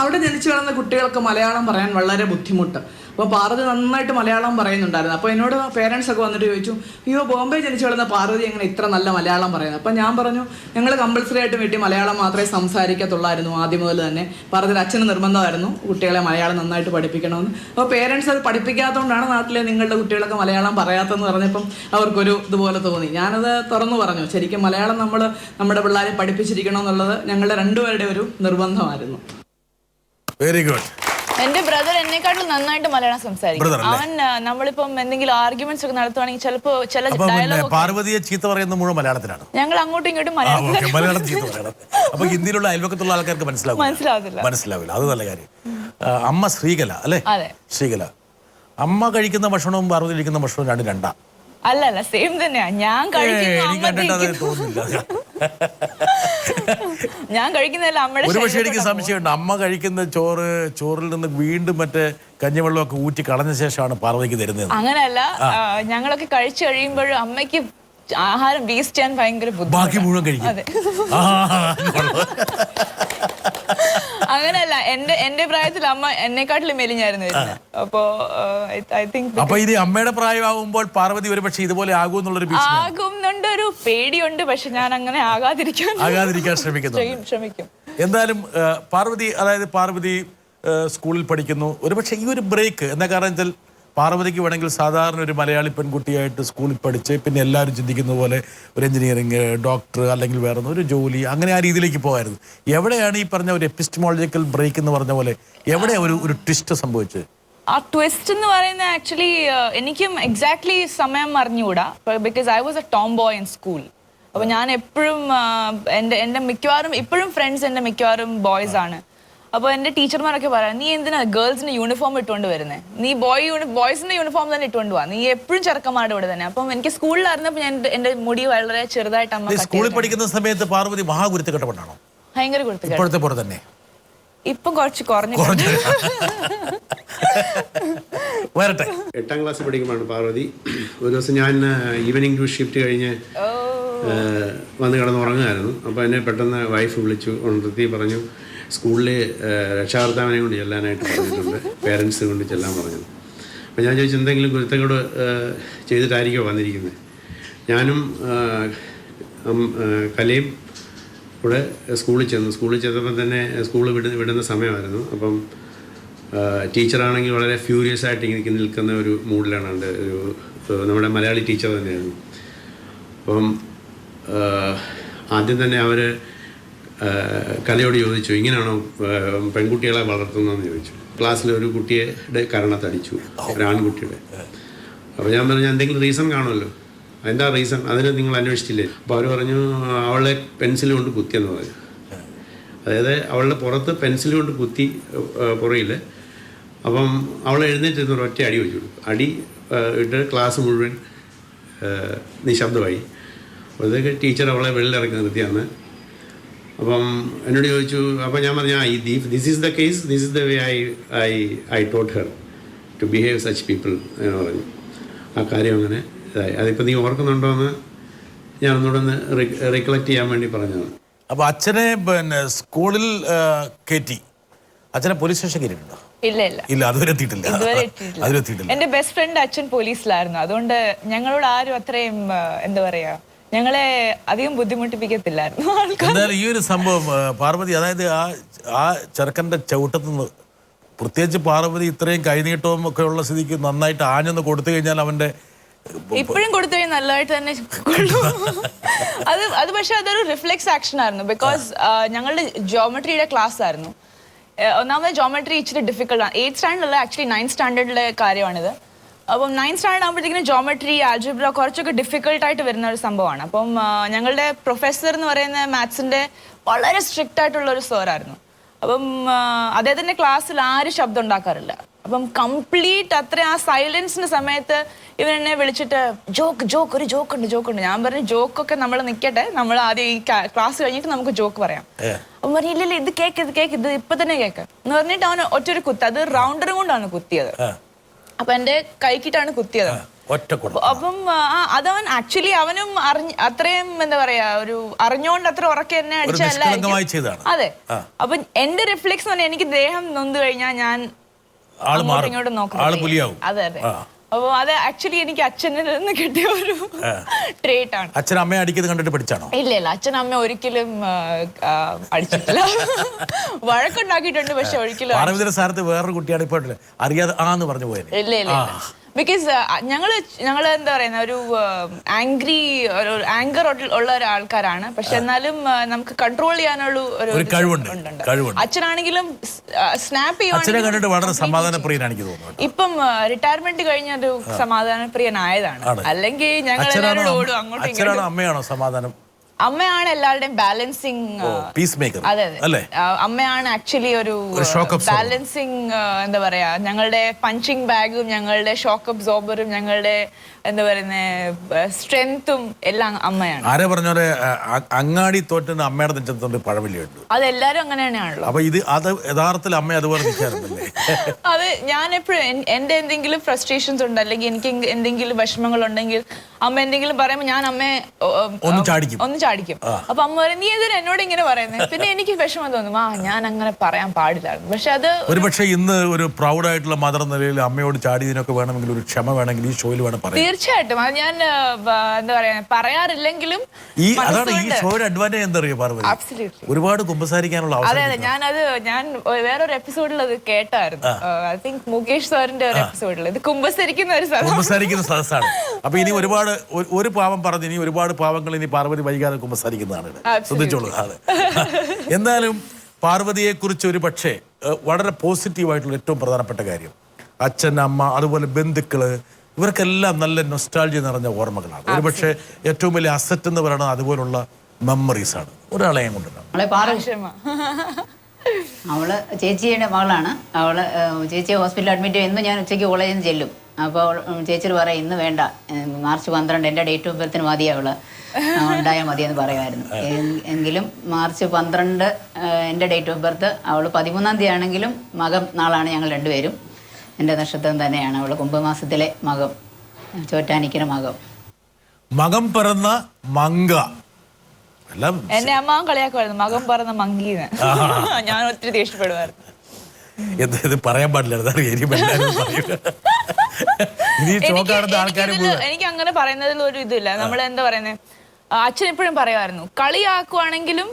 അവിടെ ജനിച്ചു വളർന്ന കുട്ടികൾക്ക് മലയാളം പറയാൻ വളരെ ബുദ്ധിമുട്ട്. അപ്പോൾ പാർവതി നന്നായിട്ട് മലയാളം പറയുന്നുണ്ടായിരുന്നു. അപ്പോൾ എന്നോട് പേരൻസ് ഒക്കെ വന്നിട്ട് ചോദിച്ചു, അയ്യോ ബോംബെ ജനിച്ചു വളർന്ന പാർവതി എങ്ങനെ ഇത്ര നല്ല മലയാളം പറയുന്നത്? അപ്പം ഞാൻ പറഞ്ഞു, ഞങ്ങൾ കമ്പൾസറി ആയിട്ട് വീട്ടിൽ മലയാളം മാത്രമേ സംസാരിക്കത്തുള്ളായിരുന്നു ആദ്യം മുതൽ തന്നെ. പാർവതിയുടെ അച്ഛന് നിർബന്ധമായിരുന്നു കുട്ടികളെ മലയാളം നന്നായിട്ട് പഠിപ്പിക്കണമെന്ന്. അപ്പോൾ പേരൻസ് അത് പഠിപ്പിക്കാത്തതുകൊണ്ടാണ് നാട്ടിലെ നിങ്ങളുടെ കുട്ടികളൊക്കെ മലയാളം പറയാത്തതെന്ന് പറഞ്ഞപ്പം അവർക്കൊരു ഇതുപോലെ തോന്നി. ഞാനത് തുറന്നു പറഞ്ഞു, ശരിക്കും മലയാളം നമ്മൾ നമ്മുടെ പിള്ളേരെ പഠിപ്പിച്ചിരിക്കണം എന്നുള്ളത് ഞങ്ങളുടെ രണ്ടുപേരുടെ ഒരു നിർബന്ധമായിരുന്നു. Very good. എന്റെ ബ്രദർ എന്നെക്കാട്ടിലും നന്നായിട്ട് മലയാളം സംസാരിക്കും. അവൻ നമ്മളിപ്പം എന്തെങ്കിലും ആർഗ്യുമെന്റ്സ് ഒക്കെ നടത്തുവാണെങ്കിൽ ചിലപ്പോ ചില ഡയലോഗ് പാർവതിയെ ചീത്ത പറയുന്നത് മുഴുവൻ മലയാളത്തിലാണ്. ഞങ്ങൾ അങ്ങോട്ടും ഇങ്ങോട്ടും മലയാളം ചീത്ത പറയണം. അപ്പൊ ഹിന്ദിയിലുള്ള അയൽവക്കത്തുള്ള ആൾക്കാർക്ക് മനസ്സിലാവില്ല. അത് നല്ല കാര്യം. അമ്മ ശ്രീകല അല്ലേ? ശ്രീകല. അമ്മ കഴിക്കുന്ന ഭക്ഷണവും പാർവതി കഴിക്കുന്ന ഭക്ഷണവും രണ്ടാ? അല്ല, സെയിം തന്നെയാ. ഞാൻ കഴിക്കുന്നതല്ല അമ്മയുടെ. ഒരുപക്ഷെ എനിക്ക് സംശയമുണ്ട്, അമ്മ കഴിക്കുന്ന ചോറിൽ നിന്ന് വീണ്ടും മറ്റേ കഞ്ഞിവെള്ളമൊക്കെ ഊറ്റി കളഞ്ഞ ശേഷമാണ് പാർവതിക്ക് തരുന്നത്. അങ്ങനെയല്ല, ഞങ്ങളൊക്കെ കഴിച്ചു കഴിയുമ്പോഴും അമ്മയ്ക്ക് ആഹാരം വേസ്റ്റ് ചെയ്യാൻ ഭയങ്കര ബുദ്ധിമുട്ട്. ബാക്കി മുഴുവൻ കഴിക്കും. അങ്ങനെയല്ല, എന്റെ പ്രായത്തിൽ അമ്മ എന്നെക്കാട്ടിലും മെലിഞ്ഞായിരുന്നു. അപ്പൊ ഇത് അമ്മയുടെ പ്രായമാകുമ്പോൾ പാർവതി ഒരുപക്ഷെ ഇതുപോലെ ആകുമെന്നുള്ളൊരു ആകുന്നുണ്ട്, ഒരു പേടിയുണ്ട്. പക്ഷെ ഞാൻ അങ്ങനെ ആകാതിരിക്കാൻ ശ്രമിക്കും. എന്തായാലും പാർവതി സ്കൂളിൽ പഠിക്കുന്നു. ഒരുപക്ഷെ ഈ ഒരു ബ്രേക്ക് എന്താ കാരണം വെച്ചാൽ പാർവതിക്ക് വേണമെങ്കിൽ സാധാരണ ഒരു മലയാളി പെൺകുട്ടിയായിട്ട് സ്കൂളിൽ പഠിച്ച് പിന്നെ എല്ലാവരും ചിന്തിക്കുന്ന പോലെ ഒരു എഞ്ചിനീയറിംഗ്, ഡോക്ടർ അല്ലെങ്കിൽ വേറെ ഒരു ജോലി, അങ്ങനെ ആ രീതിയിലേക്ക് പോകായിരുന്നു. എവിടെയാണ് ഈ പറഞ്ഞ ഒരു എപ്പിസ്റ്റമോളജിക്കൽ ബ്രേക്ക് എന്ന് പറഞ്ഞ പോലെ എവിടെയാണ് ഒരു ട്വിസ്റ്റ് സംഭവിച്ചത്? ആ ട്വിസ്റ്റ് എന്ന് പറയുന്നത് ആക്ച്വലി എനിക്കും എക്സാക്ട്ലി സമയം അറിഞ്ഞുകൂടാ. Because I was A Tom boy in school. അപ്പോൾ ഞാൻ എപ്പോഴും എൻ്റെ മിക്കവാറും ഇപ്പോഴും ഫ്രണ്ട്സ് എൻ്റെ മിക്കവാറും ബോയ്സ് ആണ്. അപ്പോൾ എൻ്റെ ടീച്ചർമാരൊക്കെ പറയാം, നീ എന്തിനാ ഗേൾസിന്റെ യൂണിഫോം ഇട്ടുകൊണ്ട് വരുന്നത്? നീ ബോയ്സിന്റെ യൂണിഫോം തന്നെ ഇട്ടുകൊണ്ട് പോവാ, നീ എപ്പോഴും ചെറുക്കന്മാരുടെ കൂടെ തന്നെ. അപ്പം എനിക്ക് സ്കൂളിലായിരുന്നപ്പോൾ ഞാൻ എൻ്റെ മുടി വളരെ ചെറുതായിട്ട് അമ്മ. സ്കൂളിൽ പഠിക്കുന്ന സമയത്ത് പാർവതി മഹാഗുരുത്തപ്പെട്ടവനാണോ? ഭയങ്കര ഗുരുത്തക്കേട്. ഇപ്പോഴത്തെ പോലെ തന്നെ? ഇപ്പം കുറച്ച് കുറഞ്ഞു. വരട്ടെ. 8ാം ക്ലാസ് പഠിക്കുമ്പോഴാണ് പാർവതി. ഒരു ദിവസം ഞാൻ ഈവനിങ് ഷിഫ്റ്റ് കഴിഞ്ഞ് വന്ന് കിടന്നുറങ്ങുമായിരുന്നു. അപ്പോൾ എന്നെ പെട്ടെന്ന് വൈഫ് വിളിച്ചു ഉണർത്തി പറഞ്ഞു, സ്കൂളിൽ രക്ഷാകർത്താവിനെ കൊണ്ട് ചെല്ലാനായിട്ട് പറഞ്ഞിട്ടുണ്ട്, പേരൻസ് കൊണ്ട് ചെല്ലാൻ പറഞ്ഞു. അപ്പോൾ ഞാൻ ചോദിച്ചു, എന്തെങ്കിലും ഗുരുത്തക്കേട് ചെയ്തിട്ടായിരിക്കുമോ വന്നിരിക്കുന്നത്? ഞാനും കലയും കൂടെ സ്കൂളിൽ ചെന്നപ്പോൾ തന്നെ സ്കൂളിൽ വിടുന്ന സമയമായിരുന്നു. അപ്പം ടീച്ചറാണെങ്കിൽ വളരെ ഫ്യൂരിയസ് ആയിട്ട് ഇങ്ങനെ നിൽക്കുന്ന ഒരു മൂഡിലാണ്. നമ്മുടെ മലയാളി ടീച്ചർ തന്നെയായിരുന്നു. അപ്പം ആദ്യം തന്നെ അവർ കലയോട് ചോദിച്ചു, ഇങ്ങനെയാണോ പെൺകുട്ടികളെ വളർത്തുന്നതെന്ന് ചോദിച്ചു. ക്ലാസ്സിൽ ഒരു കുട്ടിയുടെ കരണത്തടിച്ചു, ഒരു ആൺകുട്ടിയുടെ. അപ്പോൾ ഞാൻ പറഞ്ഞു, എന്തെങ്കിലും റീസൺ കാണുമല്ലോ, എന്താ റീസൺ, അതിന് നിങ്ങൾ അന്വേഷിച്ചില്ലേ? അപ്പോൾ അവർ പറഞ്ഞു, അവളെ പെൻസിൽ കൊണ്ട് കുത്തിയെന്ന് പറഞ്ഞു. അതായത് അവളുടെ പുറത്ത് പെൻസിൽ കൊണ്ട് കുത്തി പുറയിൽ. അപ്പം അവൾ എഴുന്നേറ്റിരുന്ന ഒറ്റ അടി വെച്ചു കൊടുക്കും. അടി ഇട്ട് ക്ലാസ് മുഴുവൻ നിശബ്ദമായി. അപ്പോഴത്തേക്ക് ടീച്ചർ അവളെ വെളിയിലിറക്കി നിർത്തിയാണ്. അപ്പം എന്നോട് ചോദിച്ചു. അപ്പോൾ ഞാൻ പറഞ്ഞു, this is the case, this is the way I taught her to behave such people എന്ന് പറഞ്ഞു. ആ കാര്യം അങ്ങനെ ഇതായി. അതിപ്പോൾ നീ ഓർക്കുന്നുണ്ടോ എന്ന് ഞാൻ ഒന്നുകൂടെ ഒന്ന് റിക്കളക്ട് ചെയ്യാൻ വേണ്ടി പറഞ്ഞതാണ്. അപ്പോൾ അച്ഛനെ പിന്നെ സ്കൂളിൽ കയറ്റി, അച്ഛനെ പോലീസ് സ്റ്റേഷൻ കയറ്റിയിട്ടുണ്ടോ? ഇല്ല, അതുവരെ എത്തിയിട്ടില്ല. എന്റെ ബെസ്റ്റ് ഫ്രണ്ട് അച്ഛൻ പോലീസിലായിരുന്നു. അതുകൊണ്ട് ഞങ്ങളോട് ആരും അത്രയും എന്താ പറയാ, ഞങ്ങളെ അധികം ബുദ്ധിമുട്ടിപ്പിക്കത്തില്ലായിരുന്നു ആൾക്കാർ. എന്തായാലും ഈ ഒരു സംഭവം പാർവതി, അതായത് ആ ചെറുക്കൻ്റെ ചവിട്ടത്തുനിന്ന്, പ്രത്യേകിച്ച് പാർവതി ഇത്രയും കൈനീട്ടവും ഒക്കെ ഉള്ള സ്ഥിതിക്ക് നന്നായിട്ട് ആഞ്ഞൊന്ന് കൊടുത്തു കഴിഞ്ഞാൽ അവൻ്റെ ഇപ്പോഴും കൊടുത്തു കഴിഞ്ഞാൽ നല്ലതായിട്ട് തന്നെ അത് പക്ഷെ അതൊരു റിഫ്ലെക്സ് ആക്ഷൻ ആയിരുന്നു. ബിക്കോസ് ഞങ്ങളുടെ ജോമെട്രിയുടെ ക്ലാസ് ആയിരുന്നു. ഒന്നാമത് ജോമെട്രി ഇച്ചിരി ഡിഫിക്കൽട്ടാണ്. 8th സ്റ്റാൻഡേർഡിലുള്ള ആക്ച്വലി 9th സ്റ്റാൻഡേർഡിലെ കാര്യമാണിത്. അപ്പം 9th സ്റ്റാൻഡേർഡ് ആകുമ്പോഴത്തേക്കും ജോമെട്രി, ആൽജിബ്ര കുറച്ചൊക്കെ ഡിഫിക്കൽട്ടായിട്ട് വരുന്ന ഒരു സംഭവമാണ്. അപ്പം ഞങ്ങളുടെ പ്രൊഫസർ എന്ന് പറയുന്ന മാത്സിൻ്റെ വളരെ സ്ട്രിക്റ്റ് ആയിട്ടുള്ള ഒരു സാറായിരുന്നു. അപ്പം അദ്ദേഹത്തിൻ്റെ ക്ലാസ്സിൽ ആരും ശബ്ദം ഉണ്ടാക്കാറില്ല. അപ്പം കംപ്ലീറ്റ് അത്ര ആ സൈലൻസിൻ്റെ സമയത്ത് ഇവരെന്നെ വിളിച്ചിട്ട് ഒരു ജോക്കുണ്ട്. ഞാൻ പറഞ്ഞു, ജോക്കൊക്കെ നമ്മൾ നിൽക്കട്ടെ, നമ്മൾ ആദ്യം ഈ ക്ലാസ് കഴിഞ്ഞിട്ട് നമുക്ക് ജോക്ക് പറയാം. അപ്പം പറഞ്ഞു, ഇല്ല ഇത് കേക്ക് ഇത് ഇപ്പം തന്നെ കേക്ക് എന്ന് പറഞ്ഞിട്ട് അവന് ഒറ്റൊരു കുത്ത്, അത് റൗണ്ടറും കൊണ്ടാണ് കുത്തിയത്. അപ്പൊ എന്റെ കൈക്കിട്ടാണ് കുത്തിയത്. അപ്പം അതവൻ ആക്ച്വലി അവനും അത്രയും എന്താ പറയാ, ഒരു അറിഞ്ഞോണ്ട് അത്ര ഉറക്കെ എന്നെ അടിച്ചല്ല. അതെ. അപ്പൊ എന്റെ റിഫ്ലെക്സ് തന്നെ, എനിക്ക് ദേഹം നൊന്ത് കഴിഞ്ഞാൽ ഞാൻ ഇങ്ങോട്ട് നോക്കണം. അതെ. അപ്പൊ അത് ആക്ച്വലി എനിക്ക് അച്ഛനിൽ നിന്ന് കിട്ടിയ ഒരു ട്രേറ്റ് ആണ്. അച്ഛൻ അമ്മയെ അടിക്കുന്നത് കണ്ടിട്ട് പഠിച്ചാണോ? ഇല്ല, അച്ഛൻ അമ്മ ഒരിക്കലും അടിച്ചിട്ടില്ല. വഴക്കുണ്ടാക്കിയിട്ടുണ്ട്, പക്ഷെ ഒരിക്കലും. സാറത്ത് വേറൊരു കുട്ടിയാണ് ഇപ്പോൾ അറിയാതെ ആന്ന് പറഞ്ഞു പോയത്. ഇല്ല. ബിക്കോസ് ഞങ്ങള് എന്താ പറയുന്ന ഒരു ആങ്കർ ഉള്ള ഒരാൾക്കാരാണ്. പക്ഷെ എന്നാലും നമുക്ക് കൺട്രോൾ ചെയ്യാനുള്ള ഒരു കഴിവുണ്ട്. അച്ഛനാണെങ്കിലും സ്നാപ്പ് ചെയ്യുവാണെങ്കിൽ വളരെ സമാധാനപ്രിയനാണ് എനിക്ക് തോന്നുന്നത്. ഇപ്പം റിട്ടയർമെന്റ് കഴിഞ്ഞ ഒരു സമാധാനപ്രിയനായതാണ്. അല്ലെങ്കിൽ ഞങ്ങൾ എല്ലാവരും ഓടും അങ്ങോട്ടും ഇങ്ങോട്ടും. അമ്മയാണോ സമാധാനം? അമ്മയാണ് എല്ലാവരുടെയും ബാലൻസിങ് പീസ് മേക്കർ. അതെ. അമ്മയാണ് ആക്ച്വലി ഒരു ബാലൻസിങ്, എന്താ പറയാ, ഞങ്ങളുടെ പഞ്ചിങ് ബാഗും ഞങ്ങളുടെ ഷോക്ക് അബ്സോർബറും ഞങ്ങളുടെ എന്താ പറയുന്ന സ്ട്രെങ്ത്തും എല്ലാം അമ്മയാണ്. ആരെ പറഞ്ഞ പോലെ അങ്ങാടി തോറ്റുന്ന അമ്മയുടെ നെഞ്ചത്തോണ്ട് പഴമില്ലുണ്ട്. അതെല്ലാരും അങ്ങനെ തന്നെയാണല്ലോ. അപ്പൊ അത് യഥാർത്ഥത്തിൽ അമ്മ അതുപോലെ നിൽക്കാറുണ്ടല്ലേ? അത് ഞാൻ എപ്പോഴും എന്റെ എന്തെങ്കിലും ഫ്രസ്ട്രേഷൻസ് ഉണ്ട്, അല്ലെങ്കിൽ എനിക്ക് എന്തെങ്കിലും വിഷമങ്ങൾ ഉണ്ടെങ്കിൽ അമ്മ എന്തെങ്കിലും പറയുമ്പോൾ ഞാൻ അമ്മയെ ഒന്ന് ചാടിക്കും. അപ്പൊ അമ്മ പറയും, നീ എന്തിനാ എന്നോട് ഇങ്ങനെ പറയുന്നത്? പിന്നെ എനിക്ക് വിഷമം തോന്നും, ഞാൻ അങ്ങനെ പറയാൻ പാടില്ലായിരുന്നു. പക്ഷെ അത് ഒരുപക്ഷെ ഇന്ന് ഒരു പ്രൗഡ് ആയിട്ടുള്ള മദർ നിലയിൽ അമ്മയോട് ചാടിയതിനൊക്കെ വേണമെങ്കിൽ ഒരു ക്ഷമ വേണമെങ്കിൽ ഈ ഷോയിൽ വേണം പറയാം. തീർച്ചയായിട്ടും. അത് ഞാൻ എന്താ പറയാ, പറയാറില്ലെങ്കിലും അതാണ് ഈ ഷോയുടെ അഡ്വാൻറ്റേജ്. എന്താ പറയുക പാർവതി, ഒരുപാട് കുമ്പസാരിക്കാനുള്ള അവസരം. അതെ. ഞാൻ വേറൊരു എപ്പിസോഡിൽ അത് കേട്ടായിരുന്നു. ഐ തിങ്ക് മുകേഷ് സാറിന്റെ ഒരു എപ്പിസോഡിൽ ഇത് കുമ്പസരിക്കുന്ന സദസ്സാണ്. അപ്പൊ ഇനി ഒരു പാവം പറഞ്ഞ് ഇനി ഒരുപാട് പാവങ്ങൾ ഇനി പാർവതി വൈകാതെ കുമ്പസാരിക്കുന്നതാണ്. ശ്രദ്ധിച്ചോളൂ. അതെ. എന്തായാലും പാർവതിയെ കുറിച്ച് ഒരു പക്ഷേ വളരെ പോസിറ്റീവായിട്ടുള്ള ഏറ്റവും പ്രധാനപ്പെട്ട കാര്യം, അച്ഛൻ, അമ്മ, അതുപോലെ ബന്ധുക്കള്, ഇവർക്കെല്ലാം നല്ല നൊസ്റ്റാൾജി നിറഞ്ഞ ഓർമ്മകളാണ്. ഒരുപക്ഷെ ഏറ്റവും വലിയ അസറ്റ് എന്ന് പറയുന്നത് അതുപോലുള്ള മെമ്മറീസ് ആണ്. ഒരാളെയും കൊണ്ടുവരാം. അവള് ചേച്ചിയുടെ മകളാണ്. ചേച്ചിയെ ഹോസ്പിറ്റലിൽ അഡ്മിറ്റ് ചെയ്യുന്നു. ഞാൻ ഉച്ചയ്ക്ക് കോളേജിൽ നിന്ന് ചെല്ലും. അപ്പോൾ ചേച്ചി പറയും, ഇന്ന് വേണ്ട, മാർച്ച് 12 എൻ്റെ ഡേറ്റ് ഓഫ് ബർത്തിന് മതി, അവള് ഉണ്ടായാൽ മതിയെന്ന് പറയുമായിരുന്നു. എങ്കിലും മാർച്ച് 12 എൻ്റെ ഡേറ്റ് ഓഫ് ബർത്ത്, അവൾ 13-ാം തീയതി ആണെങ്കിലും മകം നാളാണ്. ഞങ്ങൾ രണ്ടുപേരും എൻ്റെ നക്ഷത്രം തന്നെയാണ്. അവൾ കുംഭമാസത്തിലെ മകം, ചോറ്റാനിക്കര മകം പിറന്ന മങ്ക. എന്നെ അമ്മ കളിയാക്കുമായിരുന്നു, മകം പറഞ്ഞ മങ്കീന്ന്. ഞാൻ ഒത്തിരി ദേഷ്യപ്പെടുമായിരുന്നു. ഇത് പറയാൻ പാടില്ല. ഇനി ഷോക്ക് കാണുന്ന ആൾക്കാർ എനിക്ക് അങ്ങനെ പറയുന്നതിൽ ഒരു ഇതില്ല. നമ്മൾ എന്താ പറയുന്നത്, അച്ഛൻ എപ്പോഴും പറയുമായിരുന്നു, കളിയാക്കുവാണെങ്കിലും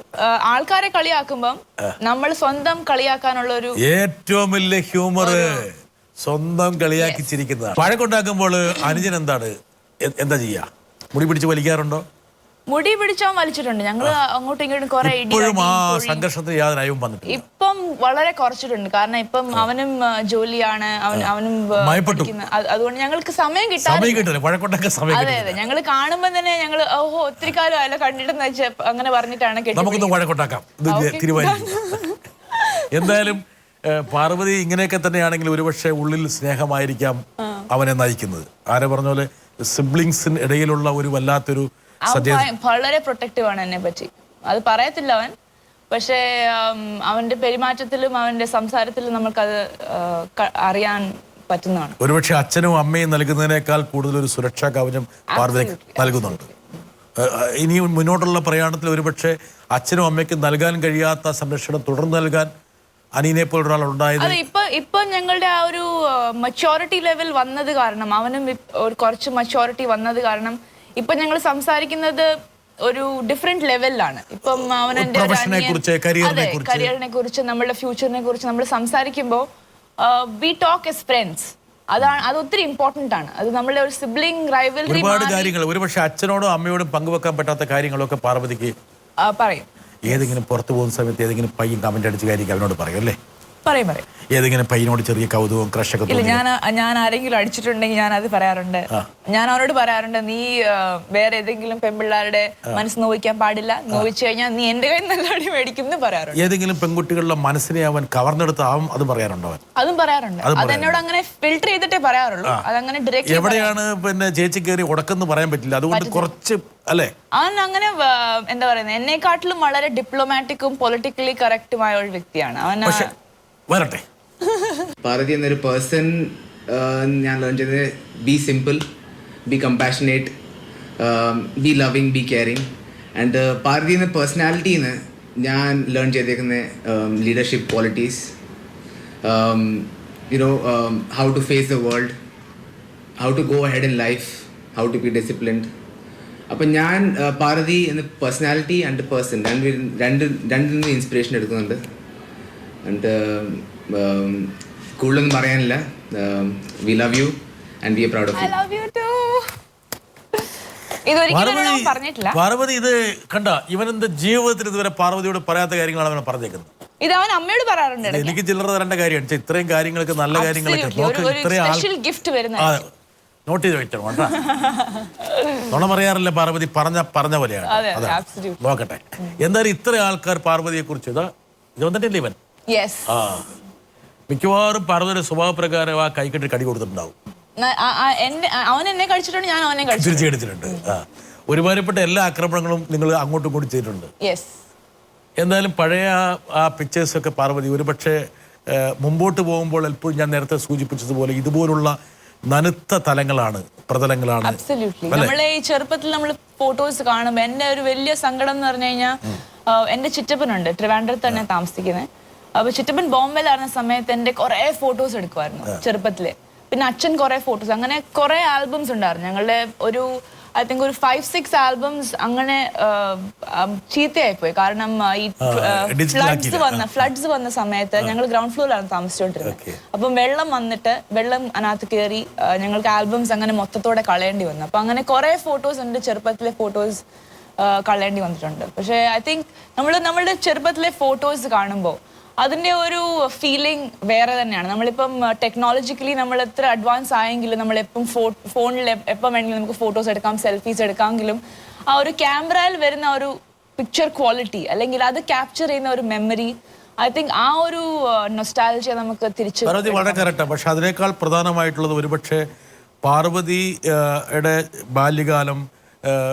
ആൾക്കാരെ കളിയാക്കുമ്പം നമ്മൾ സ്വന്തം കളിയാക്കാനുള്ള ഒരു ഏറ്റവും വലിയ ഹ്യൂമർ സ്വന്തം കളിയാക്കി ചിരിക്കുന്നതാണ്. വഴക്കുണ്ടാക്കുമ്പോൾ അനുജൻ എന്താ ചെയ്യാ? മുടി പിടിച്ച് വലിക്കാറുണ്ടോ? മുടി പിടിച്ചാൽ വലിച്ചിട്ടുണ്ട്. ഞങ്ങൾ അങ്ങോട്ടും ഇങ്ങോട്ടും കുറെ ഇപ്പോഴും ആ സംഘർഷത്തിന് യാതൊരു അയവും വന്നിട്ടില്ല. ഇപ്പം വളരെ കുറച്ചിട്ടുണ്ട്. കാരണം ഇപ്പം അവനും ജോലിയാണ്, അവനും അതുകൊണ്ട് ഞങ്ങൾക്ക് സമയം കിട്ടാറില്ല. വഴക്കുണ്ടാക്കാൻ സമയം. അതെ അതെ, ഞങ്ങൾ കാണുമ്പോ തന്നെ ഞങ്ങൾ ഓഹോ ഒത്തിരി കാലം അല്ല കണ്ടിട്ടെന്ന് വെച്ചാൽ അങ്ങനെ പറഞ്ഞിട്ടാണ്. നമുക്കൊന്നും വഴക്കുണ്ടാക്കാം തീരുമാനിക്കും. എന്തായാലും പാർവതി ഇങ്ങനെയൊക്കെ തന്നെയാണെങ്കിൽ ഒരുപക്ഷെ ഉള്ളിൽ സ്നേഹമായിരിക്കാം അവനെ നയിക്കുന്നത്. ആരെ പറഞ്ഞ പോലെ സിബ്ലിങ്സിന് ഇടയിലുള്ള ഒരു വല്ലാത്തൊരു വളരെ പ്രൊട്ടക്റ്റീവ് ആണ് എന്നെ പറ്റി. അത് പറയത്തില്ല അവൻ, പക്ഷേ അവന്റെ പെരുമാറ്റത്തിലും അവന്റെ സംസാരത്തിലും നമുക്കത് അറിയാൻ പറ്റുന്നതാണ്. ഒരുപക്ഷെ അച്ഛനും അമ്മയും നൽകുന്നതിനേക്കാൾ കൂടുതൽ ഒരു സുരക്ഷാ കവചം പാർവതി നൽകുന്നുണ്ട്. ഇനി മുന്നോട്ടുള്ള പ്രയാണത്തിൽ ഒരുപക്ഷെ അച്ഛനും അമ്മയ്ക്കും നൽകാൻ കഴിയാത്ത സംരക്ഷണം തുടർന്ന് നൽകാൻ അനീനെ പോലെ ഒരാൾ ഉണ്ടായത്. അതെ, ഇപ്പൊ ഞങ്ങളുടെ ആ ഒരു മച്യോറിറ്റി ലെവൽ വന്നത് കാരണം, അവനും കുറച്ച് മച്യോറിറ്റി വന്നത് കാരണം ഇപ്പൊ ഞങ്ങൾ സംസാരിക്കുന്നത് ഒരു ഡിഫറെന്റ് ലെവലിലാണ്. ഇപ്പം അവനെ കരിയറിനെ കുറിച്ച് നമ്മളുടെ ഫ്യൂച്ചറിനെ കുറിച്ച് നമ്മൾ സംസാരിക്കുമ്പോൾ വി ടോക്ക് എസ് ഫ്രണ്ട്സ്. അത് ഒത്തിരി ഇമ്പോർട്ടന്റ് ആണ്. അത് നമ്മളുടെ ഒരു സിബ്ലിംഗ് റൈവൽറി. ഒരുപാട് കാര്യങ്ങൾ ഒരുപക്ഷെ അച്ഛനോടും അമ്മയോടും പങ്കുവെക്കാൻ പറ്റാത്ത കാര്യങ്ങളൊക്കെ പാർവതിക്ക് പറയും. ഏതെങ്കിലും പുറത്തു പോകുന്ന സമയത്ത് ഏതെങ്കിലും പയ്യൻ കമന്റ് അടിച്ച കാര്യം അവനോട് പറയും അല്ലേ? പറയും. ഏതെങ്കിലും പയ്യനോട് ചെറിയ കൗതുകവും ക്രഷൊക്കെ? ഇല്ല, ഞാൻ ആരെങ്കിലും അടിച്ചിട്ടുണ്ടെങ്കിൽ ഞാൻ അത് പറയാറുണ്ട്. ഞാൻ അവനോട് പറയാറുണ്ട്, നീ വേറെ ഏതെങ്കിലും പെൺപിള്ളേരുടെ മനസ്സ് നോവിക്കാൻ പാടില്ല. നോവിച്ചു കഴിഞ്ഞാൽ നീ എന്റെ കയ്യിൽ നല്ല അടി മേടിക്കും എന്ന് പറയാറുണ്ട്. ഏതെങ്കിലും പെൺകുട്ടികളുടെ മനസ്സിനെ അവൻ കവർന്നെടുത്താവും അതും പറയാറുണ്ടോ? അതും പറയാറുണ്ട്. അത് എന്നോട് അങ്ങനെ ഫിൽട്ടർ ചെയ്തിട്ടേ പറയാറുള്ളൂ. അതങ്ങനെ ഡയറക്റ്റ് എവിടെയാണ് പിന്നെ ചേച്ചി കയറി ഉടക്കെന്ന് പറയാൻ പറ്റില്ല. അതുകൊണ്ട് കുറച്ച് അല്ലേ അവൻ അങ്ങനെ എന്താ പറയുന്നത്, എന്നെക്കാട്ടിലും വളരെ ഡിപ്ലോമാറ്റിക്കും പൊളിറ്റിക്കലി കറക്റ്റുമായ ഒരു വ്യക്തിയാണ് അവൻ. വരട്ടെ. പാർവതി എന്നൊരു പേഴ്സൺ ഞാൻ ലേൺ ചെയ്തത് be simple, be compassionate, be loving, be caring. And Parvathi എന്ന പേഴ്സണാലിറ്റിന്ന് ഞാൻ ലേൺ ചെയ്തേക്കുന്ന leadership qualities, how to face the world, how to go ahead in life, how to be disciplined. അപ്പം ഞാൻ പാർവതി എന്ന പേഴ്സണാലിറ്റി ആൻഡ് പേഴ്സൺ രണ്ടിൽ നിന്ന് ഇൻസ്പിറേഷൻ എടുക്കുന്നുണ്ട്. ആൻഡ് കൂടുതലൊന്നും പറയാനില്ല. We love you and we are proud of you. I love you too. ഇതൊരിക്കലും പറഞ്ഞിട്ടില്ല. പാർവതി ഇത് കണ്ട, ഇവനെന്ത് ജീവിതത്തിൽ ഇതുവരെ പാർവതിയോട് പറയാത്ത കാര്യങ്ങളാണ് അവനെ പറഞ്ഞേക്കുന്നത്. ഇത് അവൻ അമ്മയോട് പറയാറുണ്ട്. എനിക്ക് ചില്ലറ തരേണ്ട കാര്യമാണ്. ഇത്രയും കാര്യങ്ങളൊക്കെ നല്ല കാര്യങ്ങളൊക്കെ നോട്ട് ചെയ്ത് വെച്ചോ. നുണ പറയാറില്ല പാർവതി, പറഞ്ഞ പോലെയാണ്. നോക്കട്ടെ എന്തായാലും ഇത്ര ആൾക്കാർ പാർവതിയെ കുറിച്ച് ഇത് വന്നിട്ടില്ല ഇവൻ. മിക്കവാറും പാർവതിയുടെ സ്വഭാവപ്രകാരം ആ കൈക്കെട്ടി കടി കൊടുത്തിട്ടുണ്ടാവും. അവൻ എന്നെ കഴിച്ചിട്ടുണ്ട്, ഞാൻ അവനെ തിരിച്ചടിച്ചിട്ടുണ്ട്. ഒരുമാതിരിപ്പെട്ട എല്ലാ ആക്രമണങ്ങളും നിങ്ങൾ അങ്ങോട്ടും ഇങ്ങോട്ടും ചെയ്തിട്ടുണ്ട്. എന്തായാലും പഴയ ആ പിക്ചേഴ്സൊക്കെ പാർവതി ഒരുപക്ഷെ മുമ്പോട്ട് പോകുമ്പോൾ എപ്പോഴും ഞാൻ നേരത്തെ സൂചിപ്പിച്ചതുപോലെ ഇതുപോലുള്ള നനുത്ത പ്രതലങ്ങളാണ്. നമ്മളെ ഈ ചെറുപ്പത്തിൽ നമ്മൾ ഫോട്ടോസ് കാണുമ്പോൾ എന്റെ ഒരു വലിയ സങ്കടം എന്ന് പറഞ്ഞു കഴിഞ്ഞാൽ, എന്റെ ചിറ്റപ്പനുണ്ട് ട്രിവാൻഡ്രത്ത് തന്നെ താമസിക്കുന്നത്. അപ്പൊ ചിറ്റപ്പൻ ബോംബെയിലായിരുന്ന സമയത്ത് എന്റെ കുറെ ഫോട്ടോസ് എടുക്കുമായിരുന്നു ചെറുപ്പത്തില്. പിന്നെ അച്ഛൻ കുറെ ഫോട്ടോസ്, അങ്ങനെ കുറെ ആൽബംസ് ഉണ്ടായിരുന്നു ഞങ്ങളുടെ. ഒരു ഐ തിങ്ക് ഒരു 5-6 ആൽബംസ് അങ്ങനെ ചീത്തയായി പോയി. കാരണം ഈ ഫ്ലഡ്സ് വന്ന സമയത്ത് ഞങ്ങൾ ഗ്രൗണ്ട് ഫ്ലോറിലാണ് താമസിച്ചുകൊണ്ടിരുന്നത്. അപ്പം വെള്ളം വന്നിട്ട് വെള്ളം അതിനകത്ത് കയറി ഞങ്ങൾക്ക് ആൽബംസ് അങ്ങനെ മൊത്തത്തോടെ കളയേണ്ടി വന്നു. അപ്പൊ അങ്ങനെ കുറെ ഫോട്ടോസ് ഉണ്ട്, ചെറുപ്പത്തിലെ ഫോട്ടോസ് കളയേണ്ടി വന്നിട്ടുണ്ട്. പക്ഷെ ഐ തിങ്ക് നമ്മളുടെ ചെറുപ്പത്തിലെ ഫോട്ടോസ് കാണുമ്പോൾ അതിന്റെ ഒരു ഫീലിംഗ് വേറെ തന്നെയാണ്. നമ്മളിപ്പം ടെക്നോളജിക്കലി നമ്മൾ എത്ര അഡ്വാൻസ് ആയെങ്കിലും നമ്മളെപ്പം ഫോണിൽ എപ്പം വേണമെങ്കിലും നമുക്ക് ഫോട്ടോസ് എടുക്കാം, സെൽഫീസ് എടുക്കാമെങ്കിലും ആ ഒരു ക്യാമറയിൽ വരുന്ന ഒരു പിക്ചർ ക്വാളിറ്റി അല്ലെങ്കിൽ അത് ക്യാപ്ചർ ചെയ്യുന്ന ഒരു മെമ്മറി, ഐ തിങ്ക് ആ ഒരു നൊസ്റ്റാൾജിയ നമുക്ക് തിരിച്ചു വളരെ കറക്റ്റാണ്. പക്ഷെ അതിനേക്കാൾ പ്രധാനമായിട്ടുള്ളത് ഒരുപക്ഷെ പാർവതിയുടെ ബാല്യകാലം,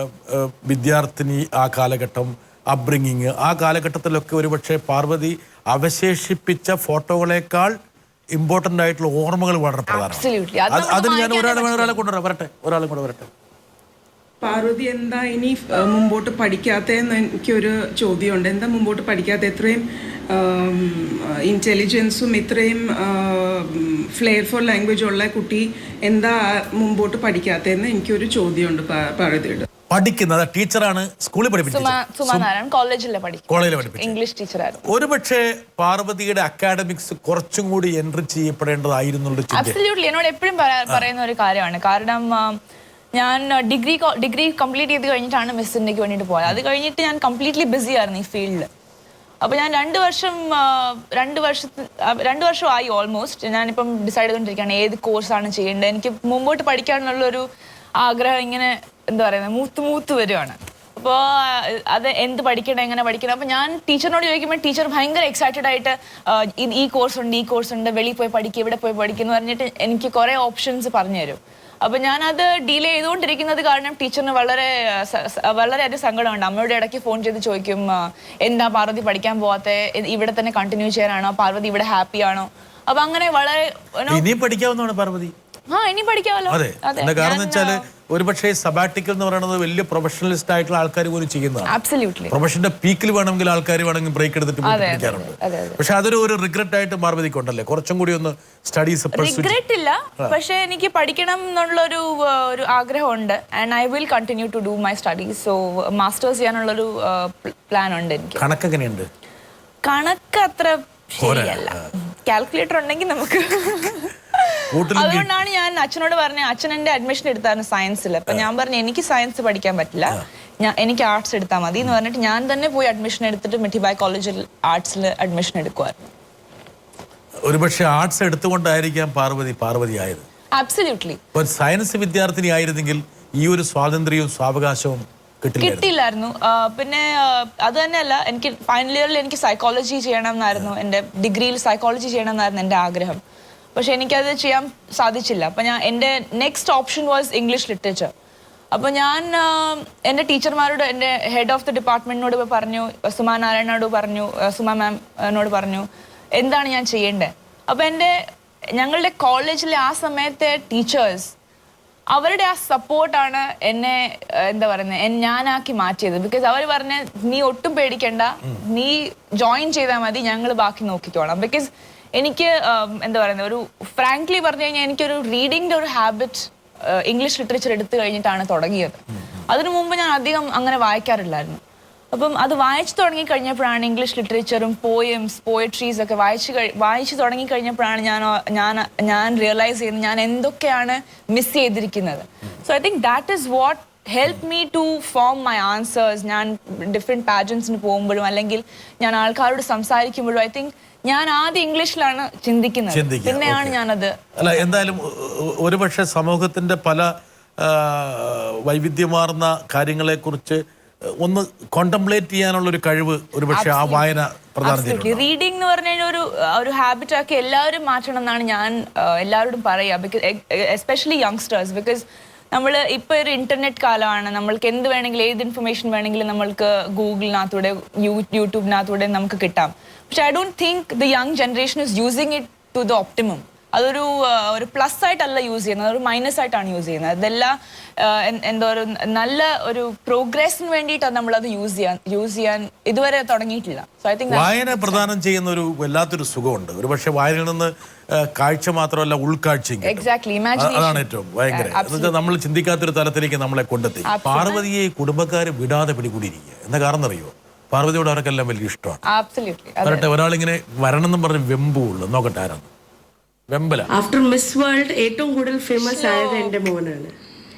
വിദ്യാർത്ഥിനി ആ കാലഘട്ടം, അപ്ബ്രിങ്ങിങ്, ആ കാലഘട്ടത്തിലൊക്കെ ഒരുപക്ഷെ പാർവതി അവശേഷിപ്പിച്ച ഫോട്ടോകളെക്കാൾ ഇമ്പോർട്ടൻ്റ് ആയിട്ടുള്ള ഓർമ്മകൾ വളരെ പ്രധാനമാണ്. അതിന് ഞാൻ ഒരാളെ കൊണ്ടുവരാം. ഒരാളും കൂടെ വരട്ടെ. പാർവതി എന്താ ഇനി മുമ്പോട്ട് പഠിക്കാത്തതെന്ന് എനിക്കൊരു ചോദ്യമുണ്ട്. എന്താ മുമ്പോട്ട് പഠിക്കാത്ത? ഇത്രയും ഇൻ്റലിജൻസും ഇത്രയും ഫ്ലെയർ ഫോർ ലാംഗ്വേജ് ഉള്ള കുട്ടി എന്താ മുമ്പോട്ട് പഠിക്കാത്തതെന്ന് എനിക്കൊരു ചോദ്യമുണ്ട് പാർവതിയുടെ. പഠിക്കുന്നത് ടീച്ചറാണ്, സ്കൂളിൽ സുമാനാരായൺ കോളേജിലെ പഠിക്കും, ഇംഗ്ലീഷ് ടീച്ചറായിരുന്നു. ഒരുപക്ഷെ പാർവതിയുടെ അക്കാഡമിക്സ് കുറച്ചും കൂടി എൻട്രി ചെയ്യപ്പെടേണ്ടതായിരുന്നു. അബ്സല്യൂട്ട്ലി. എന്നോട് എപ്പോഴും പറയുന്ന ഒരു കാര്യമാണ്. കാരണം ഞാൻ ഡിഗ്രി കംപ്ലീറ്റ് ചെയ്ത് കഴിഞ്ഞിട്ടാണ് മിസ് ഇന്ത്യക്ക് വേണ്ടിയിട്ട് പോയത്. അത് കഴിഞ്ഞിട്ട് ഞാൻ കംപ്ലീറ്റ്ലി ബിസി ആയിരുന്നു ഈ ഫീൽഡിൽ. അപ്പോൾ ഞാൻ 2 വർഷമായി ഓൾമോസ്റ്റ്. ഞാനിപ്പം ഡിസൈഡ് ചെയ്തുകൊണ്ടിരിക്കുകയാണ് ഏത് കോഴ്സാണ് ചെയ്യേണ്ടത്. എനിക്ക് മുമ്പോട്ട് പഠിക്കാനുള്ളൊരു ആഗ്രഹം ഇങ്ങനെ എന്താ പറയുന്നത് മൂത്ത് വരുവാണ്. അപ്പോൾ അത് എന്ത് പഠിക്കണം, എങ്ങനെ പഠിക്കണം. അപ്പോൾ ഞാൻ ടീച്ചറിനോട് ചോദിക്കുമ്പോൾ ടീച്ചർ ഭയങ്കര എക്സൈറ്റഡ് ആയിട്ട് ഈ കോഴ്സ് ഉണ്ട്, വെളിയിൽ പോയി പഠിക്കുക, ഇവിടെ പോയി പഠിക്കുക എന്ന് പറഞ്ഞിട്ട് എനിക്ക് കുറേ ഓപ്ഷൻസ് പറഞ്ഞു തരും. അപ്പോൾ ഞാനത് ഡീലേ ചെയ്തുകൊണ്ടിരിക്കുന്നത് കാരണം ടീച്ചറിന് വളരെയധികം സങ്കടമുണ്ട്. അമ്മയുടെ ഇടയ്ക്ക് ഫോൺ ചെയ്ത് ചോദിക്കും, എന്താ പാർവതി പഠിക്കാൻ പോവാത്തെ, ഇവിടെ തന്നെ കണ്ടിന്യൂ ചെയ്യാനാണോ, പാർവതി ഇവിടെ ഹാപ്പി ആണോ? അപ്പൊ അങ്ങനെ വളരെ ഇനിയും പഠിക്കാവുന്നതാണ് പാർവതി. ഇനി പഠിക്കാമല്ലോ. അതെ, കാരണം വെച്ചാല് ഒരുപക്ഷെ സബാറ്റിക്കൽ എന്ന് പറയുന്നത് വലിയ പ്രൊഫഷണലിസ്റ്റ് ആയിട്ടുള്ള ആൾക്കാർ പോലും ചെയ്യുന്നതാണ്. പ്രൊഫഷന്റെ പീക്കിൽ വേണമെങ്കിൽ ആൾക്കാർ വേണമെങ്കിൽ ബ്രേക്ക് എടുത്തിട്ട് പഠിക്കാറുണ്ട്. പക്ഷെ അതൊരു റിഗ്രറ്റ് ആയിട്ട് പാർവതിക്കുണ്ടല്ലേ, കുറച്ചും കൂടി ഒന്ന് സ്റ്റഡീസ്. റിഗ്രറ്റ് ഇല്ല, പക്ഷെ എനിക്ക് പഠിക്കണം എന്നുള്ള ഒരു ആഗ്രഹമുണ്ട്. And I will continue to do my studies. So masters ചെയ്യാനുള്ളൊരു പ്ലാൻ ഉണ്ട് എനിക്ക്. കണക്ക് എങ്ങനെയുണ്ട്? കണക്ക് അത്ര ശരിയല്ല. കാൽക്കുലേറ്റർ ഉണ്ടെങ്കിൽ നമുക്ക്. അതുകൊണ്ടാണ് ഞാൻ അച്ഛനോട് പറഞ്ഞത്. അച്ഛൻ എന്റെ അഡ്മിഷൻ എടുത്തായിരുന്നു സയൻസിൽ. അപ്പൊ ഞാൻ പറഞ്ഞു എനിക്ക് സയൻസ് പഠിക്കാൻ പറ്റില്ല, എനിക്ക് ആർട്സ് എടുത്താൽ മതി എന്ന് പറഞ്ഞിട്ട് ഞാൻ തന്നെ പോയി അഡ്മിഷൻ എടുത്തിട്ട് മിഠിബായ് കോളേജിൽ ആർട്സിൽ അഡ്മിഷൻ എടുക്കുമായിരുന്നു. ഒരുപക്ഷെ ആർട്സ് എടുത്തുകൊണ്ടായിരിക്കാം പാർവതി ആയത്. അബ്സല്യൂട്ട്ലി. സയൻസ് വിദ്യാർത്ഥിനി ആയിരുന്നെങ്കിൽ ഈ ഒരു സ്വാതന്ത്ര്യവും സ്വാവകാശവും കിട്ടില്ലായിരുന്നു. പിന്നെ അത് തന്നെയല്ല, എനിക്ക് ഫൈനൽ ഇയറിൽ എനിക്ക് സൈക്കോളജി ചെയ്യണം എന്നായിരുന്നു, എൻ്റെ ഡിഗ്രിയിൽ സൈക്കോളജി ചെയ്യണം എന്നായിരുന്നു എൻ്റെ ആഗ്രഹം. പക്ഷെ എനിക്കത് ചെയ്യാൻ സാധിച്ചില്ല. അപ്പം എൻ്റെ next option was English literature. അപ്പോൾ ഞാൻ എൻ്റെ ടീച്ചർമാരോട്, എൻ്റെ ഹെഡ് ഓഫ് ദി ഡിപ്പാർട്ട്മെൻറ്റിനോട് പറഞ്ഞു, സുമാ നാരായണനോട് പറഞ്ഞു, സുമാ മാമിനോട് പറഞ്ഞു എന്താണ് ഞാൻ ചെയ്യേണ്ടത്. അപ്പോൾ ഞങ്ങളുടെ കോളേജിലെ ആ സമയത്തെ ടീച്ചേഴ്സ്, അവരുടെ ആ സപ്പോർട്ടാണ് എന്നെ എന്താ പറയുന്നത് ഞാനാക്കി മാറ്റിയത്. ബിക്കോസ് അവർ പറഞ്ഞ നീ ഒട്ടും പേടിക്കണ്ട, നീ ജോയിൻ ചെയ്താൽ മതി, ഞങ്ങൾ ബാക്കി നോക്കിക്കോളാം. ബിക്കോസ് എനിക്ക് എന്താ പറയുന്നത്, ഒരു ഫ്രാങ്ക്ലി പറഞ്ഞു കഴിഞ്ഞാൽ എനിക്കൊരു റീഡിങ്ങിൻ്റെ ഒരു ഹാബിറ്റ് ഇംഗ്ലീഷ് ലിറ്ററേച്ചർ എടുത്തു കഴിഞ്ഞിട്ടാണ് തുടങ്ങിയത്. അതിനു മുമ്പ് ഞാൻ അധികം അങ്ങനെ വായിക്കാറില്ലായിരുന്നു. അപ്പം അത് വായിച്ചു തുടങ്ങി കഴിഞ്ഞപ്പോഴാണ് ഇംഗ്ലീഷ് ലിറ്ററേച്ചറും പോയട്രീസ് ഒക്കെ വായിച്ചു തുടങ്ങി കഴിഞ്ഞപ്പോഴാണ് ഞാൻ റിയലൈസ് ചെയ്യുന്നത് ഞാൻ എന്തൊക്കെയാണ് മിസ് ചെയ്തിരിക്കുന്നത്. So I think that is what help me to form my answers. ഞാൻ ഡിഫറെൻറ്റ് പാജൻസിന് പോകുമ്പോഴും അല്ലെങ്കിൽ ഞാൻ ആൾക്കാരോട് സംസാരിക്കുമ്പോഴും ഐ തിങ്ക് ഞാൻ ആദ്യം ഇംഗ്ലീഷിലാണ് ചിന്തിക്കുന്നത്, പിന്നെയാണ് ഞാനത്. അല്ല, എന്തായാലും ഒരുപക്ഷെ സമൂഹത്തിന്റെ പല വൈവിധ്യമാർന്ന കാര്യങ്ങളെക്കുറിച്ച് ഒന്ന് കോണ്ടംപ്ലേറ്റ് ചെയ്യാനുള്ള ഒരു കഴിവ് ഒരുപക്ഷെ ആ വായന പ്രധാനം ചെയ്യുന്നു. റീഡിംഗ് എന്ന് പറഞ്ഞു കഴിഞ്ഞാൽ ഒരു ഹാബിറ്റ് ആക്കി എല്ലാവരും മാറ്റണം എന്നാണ് ഞാൻ എല്ലാവരോടും പറയുക. ബിക്കോസ് എസ്പെഷ്യലി യങ്സ്റ്റേഴ്സ്, ബിക്കോസ് നമ്മൾ ഇപ്പോൾ ഒരു ഇന്റർനെറ്റ് കാലമാണ്. നമ്മൾക്ക് എന്ത് വേണമെങ്കിലും, ഏത് ഇൻഫർമേഷൻ വേണമെങ്കിലും നമ്മൾക്ക് ഗൂഗിളിനകത്തൂടെ യൂട്യൂബിനകത്തൂടെ നമുക്ക് കിട്ടാം. പക്ഷെ I don't think the young generation is using it to the optimum. അതൊരു പ്ലസ് ആയിട്ടല്ല യൂസ് ചെയ്യുന്നത്, ഒരു മൈനസ് ആയിട്ടാണ് യൂസ് ചെയ്യുന്നത്. അതെല്ലാം എന്തോ ഒരു നല്ല ഒരു പ്രോഗ്രസിന് വേണ്ടിയിട്ടാണ് നമ്മളത് യൂസ് ചെയ്യാൻ ഇതുവരെ തുടങ്ങിയിട്ടില്ല. സോ ഐ തിങ്ക് വായന പ്രദാനം ചെയ്യുന്ന ഒരു വല്ലാത്തൊരു സുഖമുണ്ട്. ഒരു പക്ഷേ വായനയിൽ നിന്ന് കാഴ്ച മാത്രമല്ല ഉൾക്കാഴ്ചയും. എക്സാക്ട്ലി, അതാണ് ഏറ്റവും ഭയങ്കര. എന്നുവെച്ചാൽ നമ്മൾ ചിന്തിക്കാത്തൊരു തലത്തിലേക്ക് നമ്മളെ കൊണ്ടെത്തി. പാർവതിയെ കുടുംബക്കാർ വിടാതെ പിടികൂടിയിരിക്കുക എന്ന കാരണം അറിയോ? പാർവതിയോട് അവർക്കെല്ലാം വലിയ ഇഷ്ടമാണ്. ഒരാളിങ്ങനെ വരണമെന്നും പറഞ്ഞ് വെമ്പുള്ളൂ. നോക്കട്ടെ ആരാണ് വെമ്പല. ആഫ്റ്റർ മിസ് വേൾഡ് ഏറ്റവും കൂടുതൽ ഫേമസ് ആയത് എൻ്റെ മോനാണ്.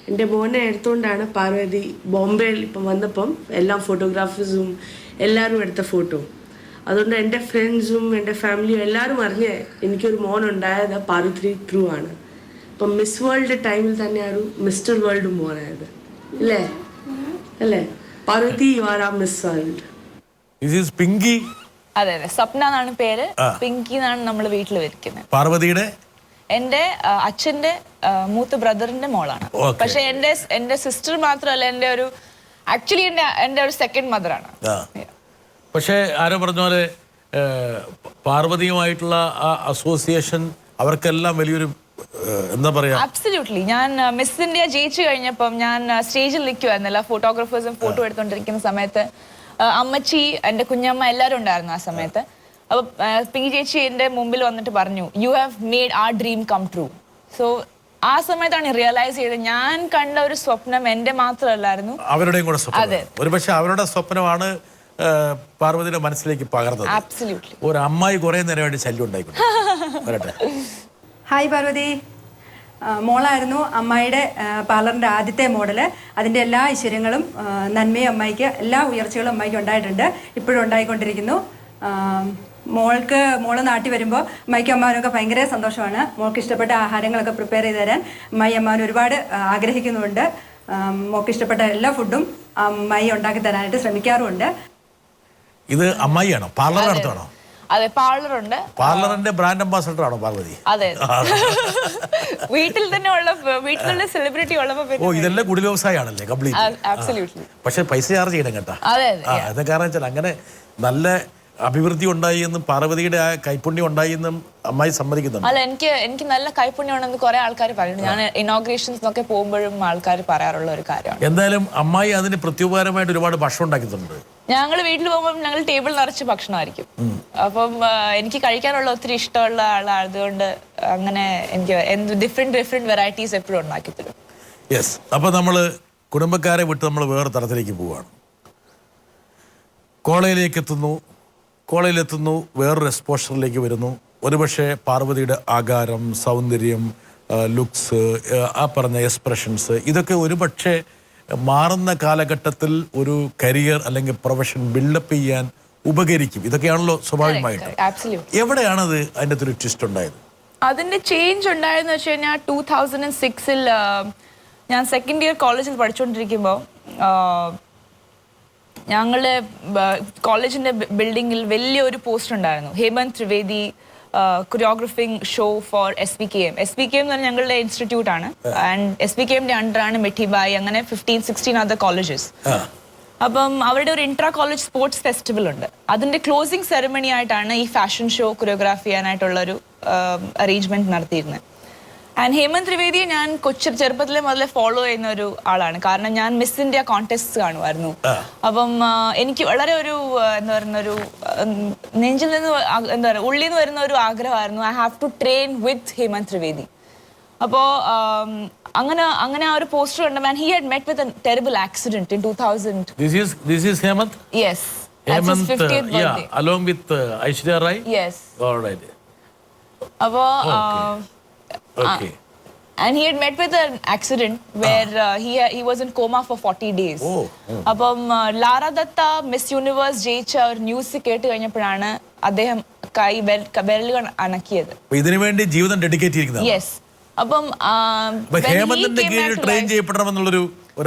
എൻ്റെ മോനെ എടുത്തുകൊണ്ടാണ് പാർവതി ബോംബെയിൽ ഇപ്പം വന്നപ്പം എല്ലാ ഫോട്ടോഗ്രാഫേഴ്സും എല്ലാവരും എടുത്ത ഫോട്ടോ. അതുകൊണ്ട് എൻ്റെ ഫ്രണ്ട്സും എൻ്റെ ഫാമിലിയും എല്ലാവരും അറിഞ്ഞ് എനിക്കൊരു മോനുണ്ടായത് പാർവതി ത്രൂ ആണ്. ഇപ്പം മിസ് വേൾഡ് ടൈമിൽ തന്നെ ഒരു മിസ്റ്റർ വേൾഡ് മോനായത് അല്ലേ പാർവതി? യു ആർ ആ മിസ് വേൾഡ്. പിങ്കി. അതെ, സ്വപ്ന എന്നാണ് പേര്. പിങ്കി എന്നാണ് നമ്മൾ വീട്ടിൽ വയ്ക്കുന്നത്. പാർവതിയുടെ എന്റെ അച്ഛന്റെ മൂത്ത ബ്രദറിന്റെ മോളാണ്. പക്ഷെ എന്റെ സിസ്റ്റർ മാത്രമല്ല, ആക്ച്വലി എന്റെ ഒരു സെക്കൻഡ് മദറാണ്. പക്ഷെ ആരോ പറഞ്ഞ പോലെ പാർവതിയുമായിട്ടുള്ള ആ അസോസിയേഷൻ അവർക്കെല്ലാം വലിയൊരു എന്താ പറയാ, അബ്സല്യൂട്ട്ലി. ഞാൻ മിസ് ഇന്ത്യ ജയിച്ചു കഴിഞ്ഞപ്പം ഞാൻ സ്റ്റേജിൽ നിൽക്കുമായിരുന്നല്ല, ഫോട്ടോഗ്രാഫേഴ്സും ഫോട്ടോ എടുത്തോണ്ടിരിക്കുന്ന സമയത്ത് അമ്മച്ചി, എൻ്റെ കുഞ്ഞമ്മ എല്ലാവരും ഉണ്ടായിരുന്നു ആ സമയത്ത്. അപ്പൊ പിങ്കി ചേച്ചി എൻ്റെ മുമ്പിൽ വന്നിട്ട് പറഞ്ഞു, you have made our dream come true. So ആ സമയത്താണ് റിയലൈസ് ചെയ്തത് ഞാൻ കണ്ട ഒരു സ്വപ്നം എൻ്റെ മാത്രമല്ലായിരുന്നു, അവരുടെയും കൂടെ സ്വപ്നം. ഒരുപക്ഷെ അവരുടെ സ്വപ്നമാണ് പാർവതിയുടെ മനസ്സിലേക്ക് പകർന്നത്. അബ്സല്യൂട്ട്ലി. ഒരു അമ്മായി കുറെ നേരമായിട്ട് ശല്യം ഉണ്ടായിക്കോട്ടെ. ഹായ് പാർവതി, മോളായിരുന്നു അമ്മായിയുടെ പാർലറിൻ്റെ ആദ്യത്തെ മോഡല്. അതിൻ്റെ എല്ലാ ഐശ്വര്യങ്ങളും നന്മയും അമ്മായിക്ക്, എല്ലാ ഉയർച്ചകളും അമ്മായിക്ക് ഉണ്ടായിട്ടുണ്ട്, ഇപ്പോഴും ഉണ്ടായിക്കൊണ്ടിരിക്കുന്നു. മോള് നാട്ടിൽ വരുമ്പോൾ അമ്മായിക്കും അമ്മാവനൊക്കെ ഭയങ്കര സന്തോഷമാണ്. മോൾക്ക് ഇഷ്ടപ്പെട്ട ആഹാരങ്ങളൊക്കെ പ്രിപ്പയർ ചെയ്ത് തരാൻ അമ്മായി അമ്മാവൻ ഒരുപാട് ആഗ്രഹിക്കുന്നുണ്ട്. മോൾക്ക് ഇഷ്ടപ്പെട്ട എല്ലാ ഫുഡും അമ്മായി ഉണ്ടാക്കി തരാനായിട്ട് ശ്രമിക്കാറുമുണ്ട്. ഇത് അമ്മായിയാണോ, പാർലർ നടത്തുവാണോ? അതെ, പാർലറുണ്ട്. പാർലറിന്റെ ബ്രാൻഡ് അംബാസഡർ ആണോ പാർവതി? അതെ, വീട്ടിൽ തന്നെ വീട്ടിലുള്ള സെലിബ്രിറ്റി ഉള്ളപ്പോ ഇതെല്ലാം കുടിൽ വ്യവസായമാണല്ലേ കംപ്ലീറ്റ്. പക്ഷെ പൈസ ചാർജ് ചെയ്യണം കേട്ടാ. അത് കാരണം വെച്ചാൽ അങ്ങനെ നല്ല അഭിവൃദ്ധി ഉണ്ടായി എന്നും പാർവതിയുടെ ആ കൈപ്പുണ്യം ഉണ്ടായി എന്നും അമ്മായി സമ്മതിക്കുന്നുണ്ട്. അല്ല, എനിക്ക് നല്ല കൈപ്പുണ്യമാണെന്ന് കുറെ ആൾക്കാർ പറയുന്നു. ഞാൻ ഇനോഗ്രേഷൻസ് ഒക്കെ പോകുമ്പോഴും ആൾക്കാർ പറയാറുള്ള ഒരു കാര്യമാണ്. എന്തായാലും അമ്മായി അതിന് പ്രത്യുപകാരമായിട്ട് ഒരുപാട് ഭക്ഷണം ഉണ്ടാക്കിയിട്ടുണ്ട്. ഞങ്ങൾ വീട്ടിൽ പോകുമ്പോൾ ഞങ്ങൾ ടേബിൾ നിറച്ച് ഭക്ഷണമായിരിക്കും. അപ്പം എനിക്ക് കഴിക്കാനുള്ള ഒത്തിരി ഇഷ്ടമുള്ള ആളായതുകൊണ്ട് അങ്ങനെ എനിക്ക് ഡിഫറെന്റ് വെറൈറ്റീസ് എപ്പോഴും ഉണ്ടാക്കി തരും. യെസ്. അപ്പൊ നമ്മള് കുടുംബക്കാരെ വിട്ട് നമ്മൾ വേറെ തരത്തിലേക്ക് പോവാണ്. കോളേജിലെത്തുന്നു, വേറൊരു എക്സ്പോഷറിലേക്ക് വരുന്നു. ഒരുപക്ഷെ പാർവതിയുടെ ആകാരം, സൗന്ദര്യം, ലുക്സ്, ആ പറഞ്ഞ എക്സ്പ്രഷൻസ്, ഇതൊക്കെ ഒരുപക്ഷെ മാറുന്ന കാലഘട്ടത്തിൽ ഒരു കരിയർ അല്ലെങ്കിൽ പ്രൊഫഷൻ ബിൽഡപ്പ് ചെയ്യാൻ ഉപകരിക്കും. ഇതൊക്കെയാണല്ലോ സ്വാഭാവികമായിട്ട്. എവിടെയാണത് അതിൻ്റെ ഒരു ട്വിസ്റ്റ് ഉണ്ടായത്? അതിന്റെ ചേഞ്ച് ഉണ്ടായെന്ന് വെച്ച് കഴിഞ്ഞാൽ 2006 ഞാൻ സെക്കൻഡ് ഇയർ കോളേജിൽ പഠിച്ചുകൊണ്ടിരിക്കുമ്പോൾ ഞങ്ങളുടെ കോളേജിന്റെ ബിൽഡിങ്ങിൽ വലിയൊരു പോസ്റ്റർ ഉണ്ടായിരുന്നു, Hemant Trivedi choreographing show for SPKM. SPKM എന്ന് പറഞ്ഞാൽ ഞങ്ങളുടെ ഇൻസ്റ്റിറ്റ്യൂട്ട് ആണ്. ആൻഡ് SPKMന്റെ അണ്ടറാണ് മിഠിബായി, അങ്ങനെ 15-16 അതർ കോളേജസ്. അപ്പം അവരുടെ ഒരു ഇൻട്രാ കോളേജ് സ്പോർട്സ് ഫെസ്റ്റിവൽ ഉണ്ട്. അതിന്റെ ക്ലോസിംഗ് സെറമണി ആയിട്ടാണ് ഈ ഫാഷൻ ഷോ കൊറിയോഗ്രാഫി ചെയ്യാനായിട്ടുള്ള ഒരു അറേഞ്ച്മെന്റ് നടത്തിയിരുന്നത്. ആൻഡ് ഹേമന്ത് ത്രിവേദിയെ ഞാൻ ചെറുപ്പത്തിലെ മുതലേ ഫോളോ ചെയ്യുന്ന ഒരു ആളാണ്. കാരണം ഞാൻ മിസ് ഇന്ത്യ കോൺടെസ്റ്റ് കാണുമായിരുന്നു. അപ്പം എനിക്ക് വളരെ ഒരു എന്താ പറയുന്ന ഒരു നെഞ്ചിൽ നിന്ന് എന്താ പറയുക ഉള്ളിൽ നിന്ന് വരുന്ന ഒരു ആഗ്രഹമായിരുന്നു, ഐ ഹാവ് ടു ട്രെയിൻ വിത്ത് ഹേമന്ത് ത്രിവേദി. അപ്പോൾ അങ്ങനെ ആ ഒരു പോസ്റ്റർ കണ്ടപ്പോൾ, and he had met with a terrible accident in 2000. This is Hemant? Yes. Hemant, yeah, along with Aishwarya Rai? Yes. All right. അപ്പോൾ Okay. And he had met with an accident where he was in coma for 40 days. അപ്പം Lara Datta miss universe ജയിച്ച ഒരു news കേട്ട് കഴിഞ്ഞപ്പോഴാണ് അദ്ദേഹം വിരലുകൾ അണക്കിയത്. ഇതിനു വേണ്ടി ജീവിതം ഡെഡിക്കേറ്റ് ചെയ്തിരിക്കുന്നത്. യെസ്. അപ്പം ഹേമന്തിന്റെ കീഴിൽ ട്രെയിൻ ചെയ്യപ്പെടണമെന്നുള്ളൊരു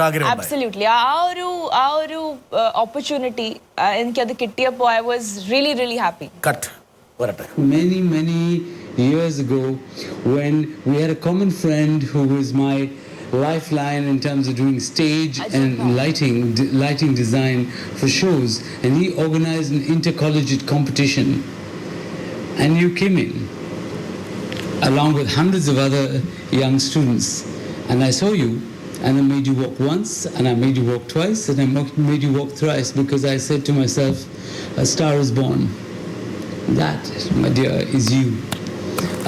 ആഗ്രഹം. അബ്സല്യൂട്ട്ലി. ആ ഒരു ഓപ്പർച്യൂണിറ്റി എനിക്കത് കിട്ടിയപ്പോൾ I was really happy. Cut വരട്ടെ. Many years ago, when we had a common friend who was my lifeline in terms of doing stage and lighting design for shows, and he organized an intercollegiate competition, and you came in along with hundreds of other young students, and I saw you, and I made you walk once, and I made you walk twice, and I made you walk thrice, because I said to myself, a star is born. That, my dear, is you.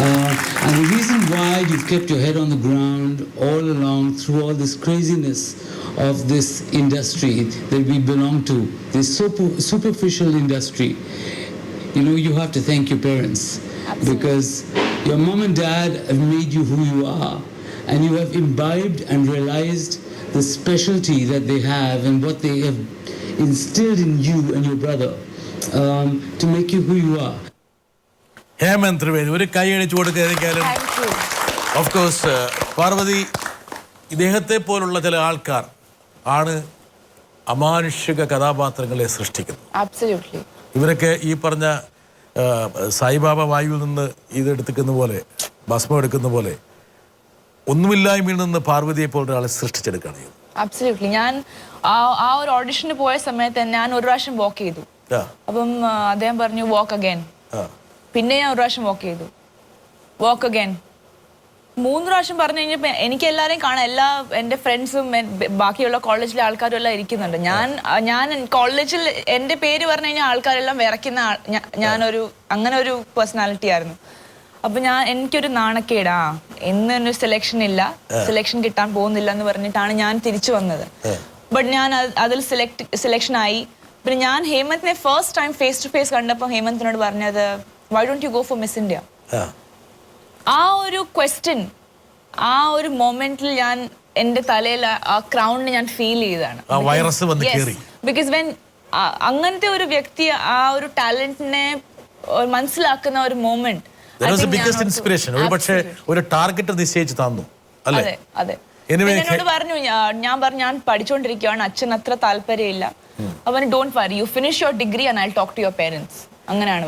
And the reason why you've kept your head on the ground all along through all this craziness of this industry that we belong to, this superficial industry, you know, you have to thank your parents. Absolutely. Because your mom and dad have made you who you are, and you have imbibed and realized the specialty that they have and what they have instilled in you and your brother to make you who you are. Hemant Trivedi, ഒരു കൈ അടിച്ചു കൊടുക്കാതിരിക്കാലും. Of course Parvathi, ഇദ്ദേഹത്തെ പോലുള്ള ചില ആൾക്കാർ ആണ് അമാനുഷിക കഥാപാത്രങ്ങളെ സൃഷ്ടിക്കുന്നത്. ഇവരൊക്കെ ഈ പറഞ്ഞ സായിബാബ വായുവിൽ നിന്ന് ഇതെടുക്കുന്ന പോലെ, ഭസ്മം എടുക്കുന്ന പോലെ, ഒന്നുമില്ലായ്മയിൽ നിന്ന് പാർവതിയെ പോലെ ഒരാളെ സൃഷ്ടിച്ചെടുക്കുകയാണ്. അബ്സല്യൂട്ട്ലി. ഞാൻ ആ ഒരു ഓഡിഷന് പോയ സമയത്ത് ഞാൻ ഒരു പ്രാവശ്യം വാക്ക് ചെയ്തു. അപ്പം അദ്ദേഹം പറഞ്ഞു വാക്ക് അഗൈൻ. പിന്നെ ഞാൻ ഒരു പ്രാവശ്യം വാക്ക് ചെയ്തു, വാക്ക് അഗൈൻ, 3 പ്രാവശ്യം പറഞ്ഞു കഴിഞ്ഞപ്പോൾ എനിക്ക് എല്ലാവരെയും കാണാം, എൻ്റെ ഫ്രണ്ട്സും ബാക്കിയുള്ള കോളേജിലെ ആൾക്കാരും എല്ലാം ഇരിക്കുന്നുണ്ട്. ഞാൻ കോളേജിൽ എൻ്റെ പേര് പറഞ്ഞു കഴിഞ്ഞാൽ ആൾക്കാരെല്ലാം വിറയ്ക്കുന്ന ഞാനൊരു അങ്ങനെ ഒരു പേഴ്സണാലിറ്റി ആയിരുന്നു. അപ്പൊ എനിക്കൊരു നാണക്കേടാ, എന്നൊരു സെലക്ഷൻ കിട്ടാൻ പോകുന്നില്ല എന്ന് പറഞ്ഞിട്ടാണ് ഞാൻ തിരിച്ചു വന്നത്. ബട്ട് ഞാൻ അതിൽ സെലക്ഷൻ ആയി. പിന്നെ ഞാൻ ഹേമന്തിനെ first time face to face കണ്ടപ്പോൾ ഹേമന്തിനോട് പറഞ്ഞത്, why don't you go for Miss India? ആ ഒരു ക്വസ്റ്റ്യൻ, ആ ഒരു മൊമെന്റിൽ ഞാൻ എന്റെ തലയിൽ ആ ക്രൗണിനെ ഞാൻ ഫീൽ ചെയ്തതാണ്. ബിക്കോസ് വെൻ അങ്ങനത്തെ ഒരു വ്യക്തി ആ ഒരു ടാലന്റിനെ മനസ്സിലാക്കുന്ന ഒരു മൊമെന്റ്, ഒരു ടാർഗറ്റ് നിശ്ചയിച്ച് തന്നു. അതെ അതെ. എന്നോട് പറഞ്ഞു, ഞാൻ പഠിച്ചുകൊണ്ടിരിക്കുകയാണ്, അച്ഛൻ അത്ര താല്പര്യമില്ല, അവന് don't worry, you finish your degree and I talk to your parents, അങ്ങനെയാണ്.